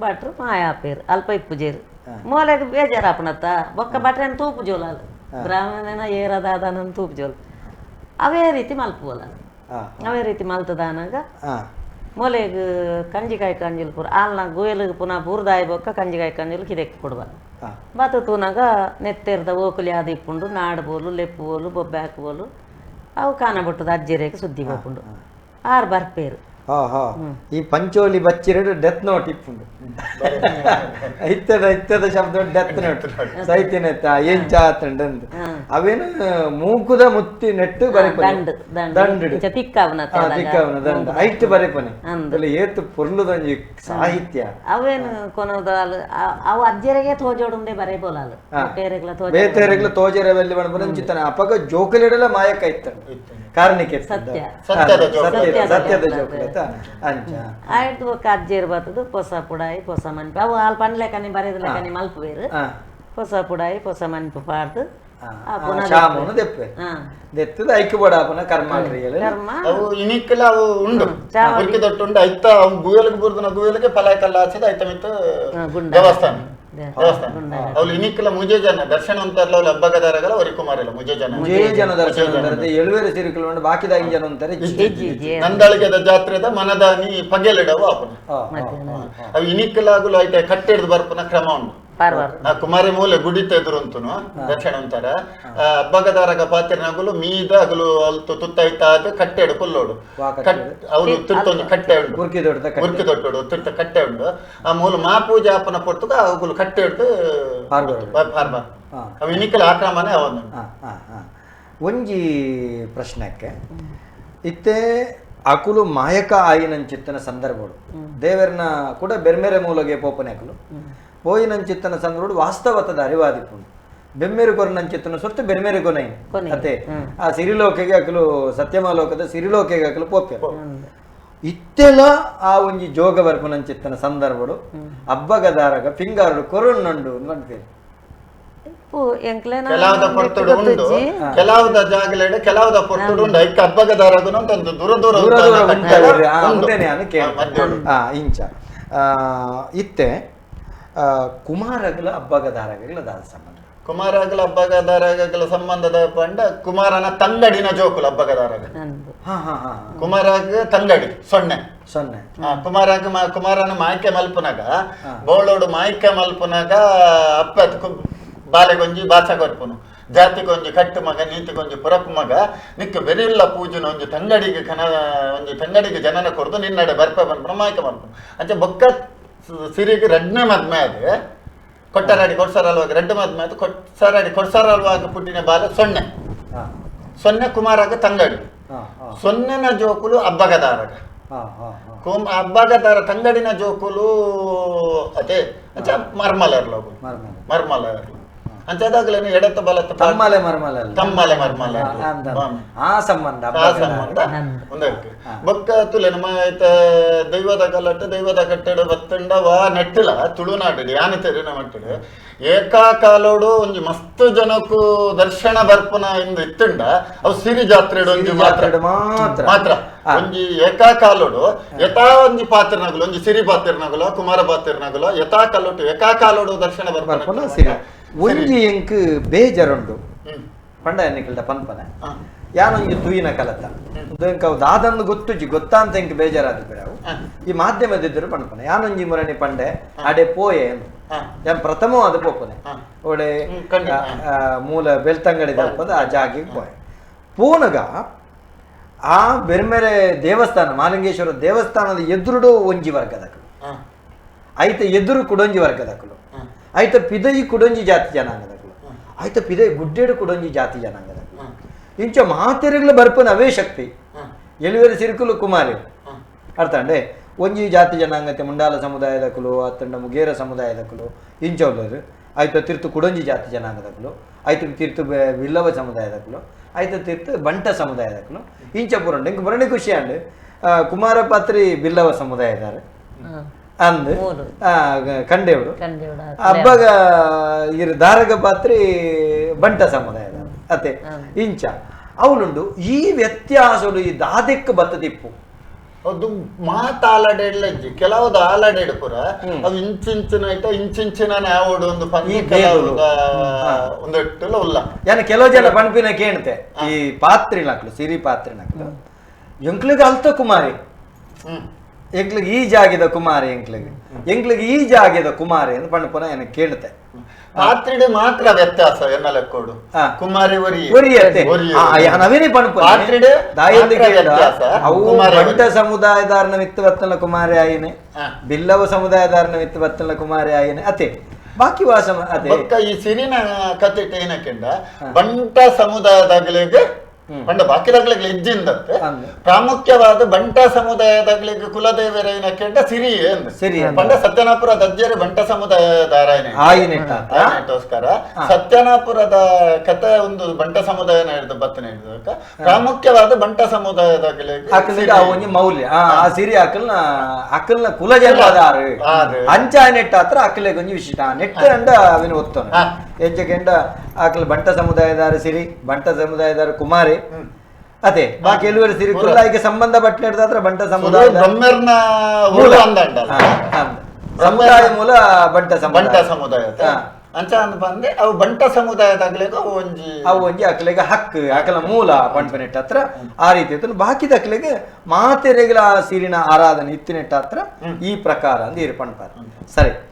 Speaker 4: ಭಟ್ರು ಮಾಯಾಪೇರು ಅಲ್ಪ ಇಪ್ಪುಜೇರು ಮೂಲೆಗೆ ಬೇಜಾರಾಪಣತ್ತ ಬೊಕ್ಕ ಭಟ್ರೇನು ತೂಪು ಜೋಲಾಲು ಬ್ರಾಹ್ಮಣನ ಏರದಾದನ ತೂಪು ಜೋಲು ಅವೇ ರೀತಿ ಮಲ್ಪುವಲ್ಲ ಅವೇ ರೀತಿ ಮಲ್ತದಾನಾಗ ಮೂಲೆಗೆ ಕಂಜಿಕಾಯಿ ಕಂಜಿಲ್ ಪೂರ ಅಲ್ಲ ಗುಯಲಿಗೆ ಪುನಃ ಬೂರ್ದಾಯಿ ಬೊಕ್ಕ ಕಂಜಿಕಾಯಿ ಕಂಜಿಲ್ ಕಿದೆಕ್ಕೆ ಕೊಡುವ ಬತ್ತು ತೂನಾಗ ನೆತ್ತೆರ್ದ ಓಕುಲಿ ಆದ ಇಪ್ಪುಂಡು ನಾಡ್ಬೋಲು ಲೆಪ್ಪುಬೋಲು ಬೊಬ್ಬೆ ಹಾಕುಬೋಲು ಅವು ಕಾಣಬಿಟ್ಟದ ಅಜ್ಜಿರೇಗೆ ಸುದ್ದಿ ಹೋಗ್ಕೊಂಡು ಆರು ಬರ್ಪೇರು
Speaker 1: ಈ ಪಂಚೋಲಿ ಬಚ್ಚಿರಡು ಡೆತ್ ನೋಟ್ ಇಪ್ಪುಂಡು ಇತ್ತದ ಶಬ್ದ ಡೆತ್ ನೋಟ್ ಸೈತಿನೆತ್ತ ಎಂಚ ಆತಂಡಂದು ಅವೇನು ಮೂಕುದ ಮುತ್ತಿ ನೆಟ್ಟು ಬರೆಪನೆ ದಂಡು
Speaker 4: ತಿಕ್ಕವನ
Speaker 1: ದಂಡ ಐಟ್ ಬರೆಪನೆ ಏತು ಪೊರ್ಲುದಂಜಿ ಸಾಹಿತ್ಯ
Speaker 4: ಅವೇನು ಕೊನೋದ ಅವು ಅಜ್ಜರಿಗೆ ತೋಜೋಡುಂಡೆ ಬರೆಬೋಲಾಲು
Speaker 1: ಬೇತೆರೆಗ್ಲ ತೋಜರೆ ಬೆಲ್ಲಿ ಬಣಬರಂಚಿತನ ಅಪಗ ಜೋಕಲಿಡಲ ಮಾಯಕ ಇತ್ತಂಡು ಕಾರಣಕ್ಕೆ
Speaker 4: ಸತ್ಯದ
Speaker 1: ಜೋಕಲಿ
Speaker 4: ಆಯ್ತು ಅಜ್ಜೇರು ಬರ್ತದು ಹೊಸ ಪುಡಾಯಿ ಹೊಸ ಮನ್ಪು ಅವು ಹಾಲು ಪಂಡ್ಲೆಕನಿ ಬರೆದ ಲೆಕ್ಕನಿ ಮಲ್ಪುವೇರು ಹೊಸ ಪುಡಾಯಿ ಹೊಸ ಮನ್ಪು ಪಾಡ್ದು
Speaker 1: ಶಾಮೂನು ದೆಪ್ಪೆ ದೆತ್ತದ ಐಕ್ಯ ಬಡಾಪನ ಕರ್ಮ
Speaker 3: ಅವು ಇನಿಕ್ಕಲ ಅವು ಉಂಡು ಉರ್ಕಿ ದೊಟ್ಟುಂಡು ಐತ ಅವು ಗುಯಲಿಗೆ ಬುರ್ದನ ಗುಯಲಿಗೆ ಪಲಾಯ ಕಲ್ಲ ಹಚ್ಚಿದ ಐತ ಮಿತ್ತು ದೇವಸ್ಥಾನ ಅವ್ಳು ಇನಿಕ್ಕಲ ಮುಜೆ ಜನ ದರ್ಶನ ಅಂತಾರಲ್ಲ ಅವ್ಳು ಹಬ್ಬಗದಾರಗಲ್ಲ ವರಿ ಕುಮಾರಲ್ಲ ಮುಜೆ ಜನ
Speaker 1: ದರ್ಶನ ಎಳುವೇರು ಸಿರಿಕಲು ಬಾಕಿದ ಐದು ಜನ ಅಂತಾರೆ
Speaker 3: ನಂದಳಿಗೆದ ಜಾತ್ರೆದ ಮನದಾನಿ ಪಗೆಲಿಡವು ಅಪ್ಪನ ಅವು ಇನಿಕ್ಕಲಾಗಲು ಐತೆ ಕಟ್ಟಿಡ್ದು ಬರ್ಪನ ಕ್ರಮ ಉಂಟು ಕುಮಾರಿ ಮೂಲೆ ಗುಡಿತ ಎದುರು ಅಂತನು ದಕ್ಷಿಣ ಅಂತಾರ ಹಬ್ಬಗದಾರಗ ಪಾತ್ರೆನಾಗಲು ಮೀದ ಅಗಲು ಅಲ್ತು ತುತ್ತೈತಾದ ಕಟ್ಟೆಡು ಕೊಲ್ಲೋಡು ಅವಳು ತಿರ್ತೊಂದು ಕಟ್ಟೆ ಉಂಡು ಉರ್ಕಿ ದೊಡ್ಡೋಡು ತಿರ್ತ ಕಟ್ಟೆ ಉಂಡು ಆ ಮೂಲ ಮಾಪೂಜೆ ಅಪ್ಪನ ಪೊರ್ತುಗ ಅವುಗಳು ಕಟ್ಟೆ ಹಿಡ್ದು ಹಾರ್ಬಾರ್ ಅವು ಇನಿಕಲ ಆಕ್ರಮಣೆ ಅವನು
Speaker 1: ಒಂಜಿ ಪ್ರಶ್ನಕ್ಕೆ ಇತ್ತೆ ಅಕುಲು ಮಾಯಕ ಆಯಿನಂಚಿತ್ತನ ಸಂದರ್ಭಗಳು ದೇವರನ ಕೂಡ ಬೆರ್ಮೆರೆ ಮೂಲಗೆ ಪೋಪನೆ ಅಕುಲು పోయినంచిత్తన సంగరుడు వాస్తవతದ ಅರಿವಾದಿಪುಂಡು ಬೆಮ್ಮೆರು ಕೊರನಂಚಿತ್ತನ ಸೊತ್ತು ಬೆರ್ಮೆರು ಕೊನೈನ್ ಅತೆ ಆ ಸಿರಿಲೋಕೆಗೆ ಅಕಲು ಸತ್ಯಮಾಲೋಕದ ಸಿರಿಲೋಕೆಗೆ ಅಕಲು ಪೋಪೆ ಇತ್ತೆಲ ಆ ಒಂಜಿ ಜೋಗ ಬರ್ಪನಂಚಿತ್ತನ ಸಂದರ್ಭಡು ಹಬ್ಬಗದಾರಗ ಪಿಂಗಾರುಡು ಕೊರಣ್ಣಂಡು ಅಂತೀರಿ
Speaker 3: ಕೆಲವದ ಪೊರ್ತುಡು ಉಂಡು ಕೆಲವದ ಜಾಗಲೆಡೆ ಕೆಲವದ ಪೊರ್ತುಡು ಉಂಡು ಐಕ ಹಬ್ಬಗದಾರಗು ಒಂದು ದೂರ
Speaker 1: ಇಂಚ ಇತ್ತೆ ಕುಮಾರಗಳ ಹಬ್ಬಗದಾರಗಳ ಸಂಬಂಧ
Speaker 3: ಕುಮಾರಗಳ ಹಬ್ಬಗದಾರಗಳ ಸಂಬಂಧದ ಪಂಡ ಕುಮಾರನ ತಂಗಡಿನ ಜೋಕುಲು ಹಬ್ಬಗದಾರಗ ಕುಮಾರಗ ತಂಗಡಿ ಸೊನ್ನೆ ಕುಮಾರನ ಮಾಯ್ಕೆ ಮಲ್ಪುನಾಗ ಬೋಳೋಡು ಮಾಯ್ಕೆ ಮಲ್ಪುನಾಗ ಅಪ್ಪ ಬಾಲೆಗೊಂಜಿ ಬಾಚ ಕೊರ್ಪುನು ಜಾತಿಗೊಂಜಿ ಕಟ್ಟು ಮಗ ನೀತಿಗೊಂಜಿ ಪುರಪ್ಪು ಮಗ ನಿಕ್ಕ ಬೆರಿಲ್ಲ ಪೂಜೆನ ಒಂಜಿ ತಂಗಡಿಗೆ ಒಂಜಿ ತಂಗಡಿಗೆ ಜನನ ಕೊಡ್ದು ನಿನ್ನಡೆ ಬರ್ಪೆ ಬಂದ್ಬಿಡ ಮಾಯ್ಕ ಮಾಡ್ಕೊಂಡು ಅಂಚೆ ಬೊಕ್ಕ ಸಿರಿಗೆ ರೆಡ್ನೆ ಮದ್ಮೆ ಅದು ಕೊಟ್ಟರಾಡಿ ಕೊಡ್ಸಾರಲ್ವಾಗ ರೆಡ್ ಮದ್ಮೆ ಅದು ಕೊಡ್ಸಾರಲ್ವಾಗ ಪುಟ್ಟಿನ ಬಾಲ ಸೊನ್ನೆ ಕುಮಾರಾಗ ತಂಗಡಿ ಸೊನ್ನೆನ ಜೋಕುಲು ಹಬ್ಬಗದಾರಗ ಹಬ್ಬಗದಾರ ತಂಗಡಿನ ಜೋಕುಲು ಅದೇ ಅಂಚ ಮರ್ಮಲರ್ಲೋಗು ಮರ್ಮಲರ್ಲು ಅಂಚದಾಗ್ಲೇನೆ ಎಡತ ಬಲತ
Speaker 1: ತಮ್ಮಲೆ ಮರ್ಮಲ ಆ ಸಂಬಂಧ
Speaker 3: ಒಂದಕ್ಕೆ ಬೊಕ್ಕ ತುಲೆ ನಮ್ಮ ದೈವದ ದೈವದ ಕಟ್ಟಡ ಬತ್ತಂಡ ವಾ ನೆಟ್ಟಿಲ ತುಳುನಾಡು ಯಾನೆ ತೆರಿನ ಮಟ್ಟಡು ಏಕಾಕಾಲೋಡು ಒಂಜಿ ಮಸ್ತ್ ಜನಕ್ಕೂ ದರ್ಶನ ಬರ್ಪನ ಇಂದ ಇತ್ತಂಡ ಅವು ಸಿರಿ ಜಾತ್ರೆ ಒಂಜಿ ಮಾತ್ರ ಒಂಜಿ ಏಕಾಕಾಲೋಡು ಯಥಾ ಒಂಜಿ ಪಾತ್ರನಗುಲು ಒಂಜಿ ಸಿರಿ ಪಾತ್ರನಗುಲ ಕುಮಾರ ಪಾತ್ರನಗುಲ ಏಕಾಕಾಲೋಡು ದರ್ಶನ ಬರ್ಪನ
Speaker 1: ಸಿರಿ ಒಂಜಿ ಎಂಕ್ ಬೇಜಾರುಂಡು ಪಂಡ ಎನ್ನಿಕಲ್ದ ಪನ್ಪನೆ ಯಾನೊಂಜಿ ತೂಯಿನ ಕಲತ ಎಂಕ್ ಅವು ದಾದಂದು ಗೊತ್ತಾ ಅಂತ ಎಂಕ್ ಬೇಜಾರಾದ ಬಿಡವು ಈ ಮಾಧ್ಯಮದಿದ್ದರು ಪನ್ಪನೆ ಯಾನೊಂಜಿ ಮುರಣಿ ಪಂಡೆ ಅಡೆ ಪೋಯೆ ಯಾನ್ ಪ್ರಥಮ ಅದು ಪೋಪನೆ ಒಡೆ ಮೂಲ ಬೆಳ್ತಂಗಡಿ ದಲ್ಪದ ಆ ಜಾಗಿಗೆ ಪೋಯೆ ಪೂನಗ ಆ ಬೆರ್ಮೆರೆ ದೇವಸ್ಥಾನ ಮಾಲಿಂಗೇಶ್ವರ ದೇವಸ್ಥಾನದ ಎದುರುಡು ಒಂಜಿ ವರ್ಗದಕಲು ಐತ ಎದುರು ಕುಡೊಂಜಿ ವರ್ಗದಕಲು ಐತ ಪಿದಯಿ ಕುಡೊಂಜಿ ಜಾತಿ ಜನಾಂಗದಕಲು ಐತ ಪಿದಯಿ ಗುಡ್ಡೆಡು ಕುಡೊಂಜಿ ಜಾತಿ ಜನಾಂಗದಕಲು ಇಂಚ ಮಾತೆರೆಗ್ಲ ಬರ್ಪನ ಅವೇ ಶಕ್ತಿ ಎಳುವೆರು ಸಿರುಕುಲು ಕುಮಾರಿ ಅರ್ಥ ಅಂಡೆ ಒಂಜಿ ಜಾತಿ ಜನಾಂಗತೆ ಮುಂಡಾಲ ಸಮುದಾಯದಕಲು ಅತ್ತಂಡ ಮುಗೇರ ಸಮುದಾಯದಕಲು ಇಂಚವ್ಲರು ಐತ ತಿರ್ತು ಕುಡೊಂಜಿ ಜಾತಿ ಜನಾಂಗದಕಲು ಐತ ತಿರ್ತು ವಿಲ್ಲವ ಸಮುದಾಯದಕಲು ಐತ ತಿರ್ತು ಬಂಟ ಸಮುದಾಯದಕಲು ಇಂಚ ಪುರಂಡ ಇಂಕ ಬರಣಿ ಖುಷಿ ಅಂಡ್ ಕುಮಾರ ಪಾತ್ರಿ ಬಿಲ್ಲವ ಸಮುದಾಯದಾರೆ ಅಂದು ಕಂಡೇವಡು ಹಬ್ಬಗ ಇರು ದಾರಗ ಪಾತ್ರಿ ಬಂಟ ಸಮುದಾಯದ ಅತ್ತೆ ಇಂಚ ಅವಳುಂಡು ಈ ವ್ಯತ್ಯಾಸಗಳು ಈ ದಾದೆಕ್ಕ ಬತ್ತದಿಪ್ಪು
Speaker 3: ಅದು ಮಾತಾಲಡೆಡ್ಲಜ್ಜಿ ಕೆಲವದು ಆಲಡೆಡ್ ಪುರ ಅವು ಇಂಚಿಂಚಿನ ಯಾವಡು ಒಂದು ಒಂದೆಟ್ಟಲ್ಲ ಉಲ್ಲ
Speaker 1: ಯಾನ ಕೆಲವು ಜನ ಪಂಪಿನ ಕೇಳ್ತೆ ಈ ಪಾತ್ರಿನಕ್ಲು ಸಿರಿ ಪಾತ್ರಿನಕ್ಲು ಎಂಕ್ಲಿಗೆ ಅಲ್ತ ಕುಮಾರಿ ಎಂಕ್ಲಿಗೆ ಈ ಜಾಗಿದ ಕುಮಾರಿ ಎಂಕ್ಲಿಗೆ ಈ ಜಾಗಿದ ಕುಮಾರಿ ಅಂತ ಪಂಪನ ಏನ ಕೇಳುತ್ತೆ
Speaker 3: ಪಾತ್ರಿಡೆ ಮಾತ್ರ ವ್ಯತ್ಯಾಸ ಎನ್ನಲೆಕ್ಕೋಡು ಕುಮಾರಿ
Speaker 1: ನವೇನೇ ಪಾತ್ರಿಡೆ ಅವು ಬಂಟ ಸಮುದಾಯದಾರನ ಮಿತ್ತವತ್ತಲ ಕುಮಾರಿ ಆಯಿನೆ ಬಿಲ್ಲವ ಸಮುದಾಯದಾರನ ಮಿತ್ತವತ್ತಲ ಕುಮಾರಿ ಆಯಿನೆ ಅತೆ ಬಾಕಿ ವಾಸ ಅದೇ
Speaker 3: ಈ ಸಿರಿನ ಕತೆ ಏನಕ್ಕೆಂಡ ಬಂಟ ಸಮುದಾಯದಾಗಲಿಗೆ ಬಂಡ ಬಾಕಿದಾಗ್ಲಿಗೆ ಇಜ್ಜಿಂದತ್ತೆ ಪ್ರಾಮುಖ್ಯವಾದ ಬಂಟ ಸಮುದಾಯದಾಗ್ಲಿಗೆ ಕುಲದೇವರ ಏನಕ್ಕೆಂಡ ಸಿರಿ ಬಂಡ ಸತ್ಯನಾಪುರದ ಅಜ್ಜರು ಬಂಟ ಸಮುದಾಯದಾರಗೋಸ್ಕರ ಸತ್ಯನಾಪುರದ ಕತೆ ಒಂದು ಬಂಟ ಸಮುದಾಯ ಹಿಡಿದು ಬತ್ತನೆ ಹಿಡಿದಕ್ಕ ಪ್ರಾಮುಖ್ಯವಾದ ಬಂಟ ಸಮುದಾಯದಾಗ್ಲಿಗೆ
Speaker 1: ಮೌಲ್ಯ ಆ ಸಿರಿ ಅಕ್ಕಲ್ನ ಕುಲಜನ್ಮದಾರ ಅಂಚ ನೆಟ್ಟ ಹತ್ರ ಅಕ್ಕಲೆ ಗೊಂಜಿ ವಿಶಿಷ್ಟ ನೆಟ್ಟ ಅಂಡ ಅವಿನ ಒತ್ತೋನ ಹೆಜ್ಜೆಗೆಂಡ ಆಕಲ್ ಬಂಟ ಸಮುದಾಯದಾರ ಸಿರಿ ಬಂಟ ಸಮುದಾಯದಾರ ಕುಮಾರಿ ಅದೇ ಬಾಕಿ ಎಲ್ಲರೂ ಸಿರಿ ಕುಲ್ಲಾಯಿಗೆ ಸಂಬಂಧ ಪಟ್ಟ ಹಿಡಿದಾತ್ರ ಬಂಟ ಸಮುದಾಯ ಸಮುದಾಯ ಮೂಲ ಬಂಟ ಸಮುದಾಯ
Speaker 3: ಅಂಚ ಅಂದ್ ಬಂದೆ ಅವು ಬಂಟ ಸಮುದಾಯದಾಗ್ಲಿಗೆ ಅವು
Speaker 1: ಒಂಜಿ ಅಕ್ಲೆಗೆ ಹಕ್ಕು ಅಕಲ ಮೂಲ ಪಂಪನೆಟ್ಟ ಹತ್ರ ಆ ರೀತಿ ಇತ್ತು ಬಾಕಿದ ಅಕ್ಲೆಗೆ ಮಾತೆರೆಗಳ ಸಿರಿನ ಆರಾಧನೆ ಇತ್ತಿನೆಟ್ಟ ಹತ್ರ ಈ ಪ್ರಕಾರ ಅಂದ್ ಇರು ಪಂಪಾರ ಸರಿ.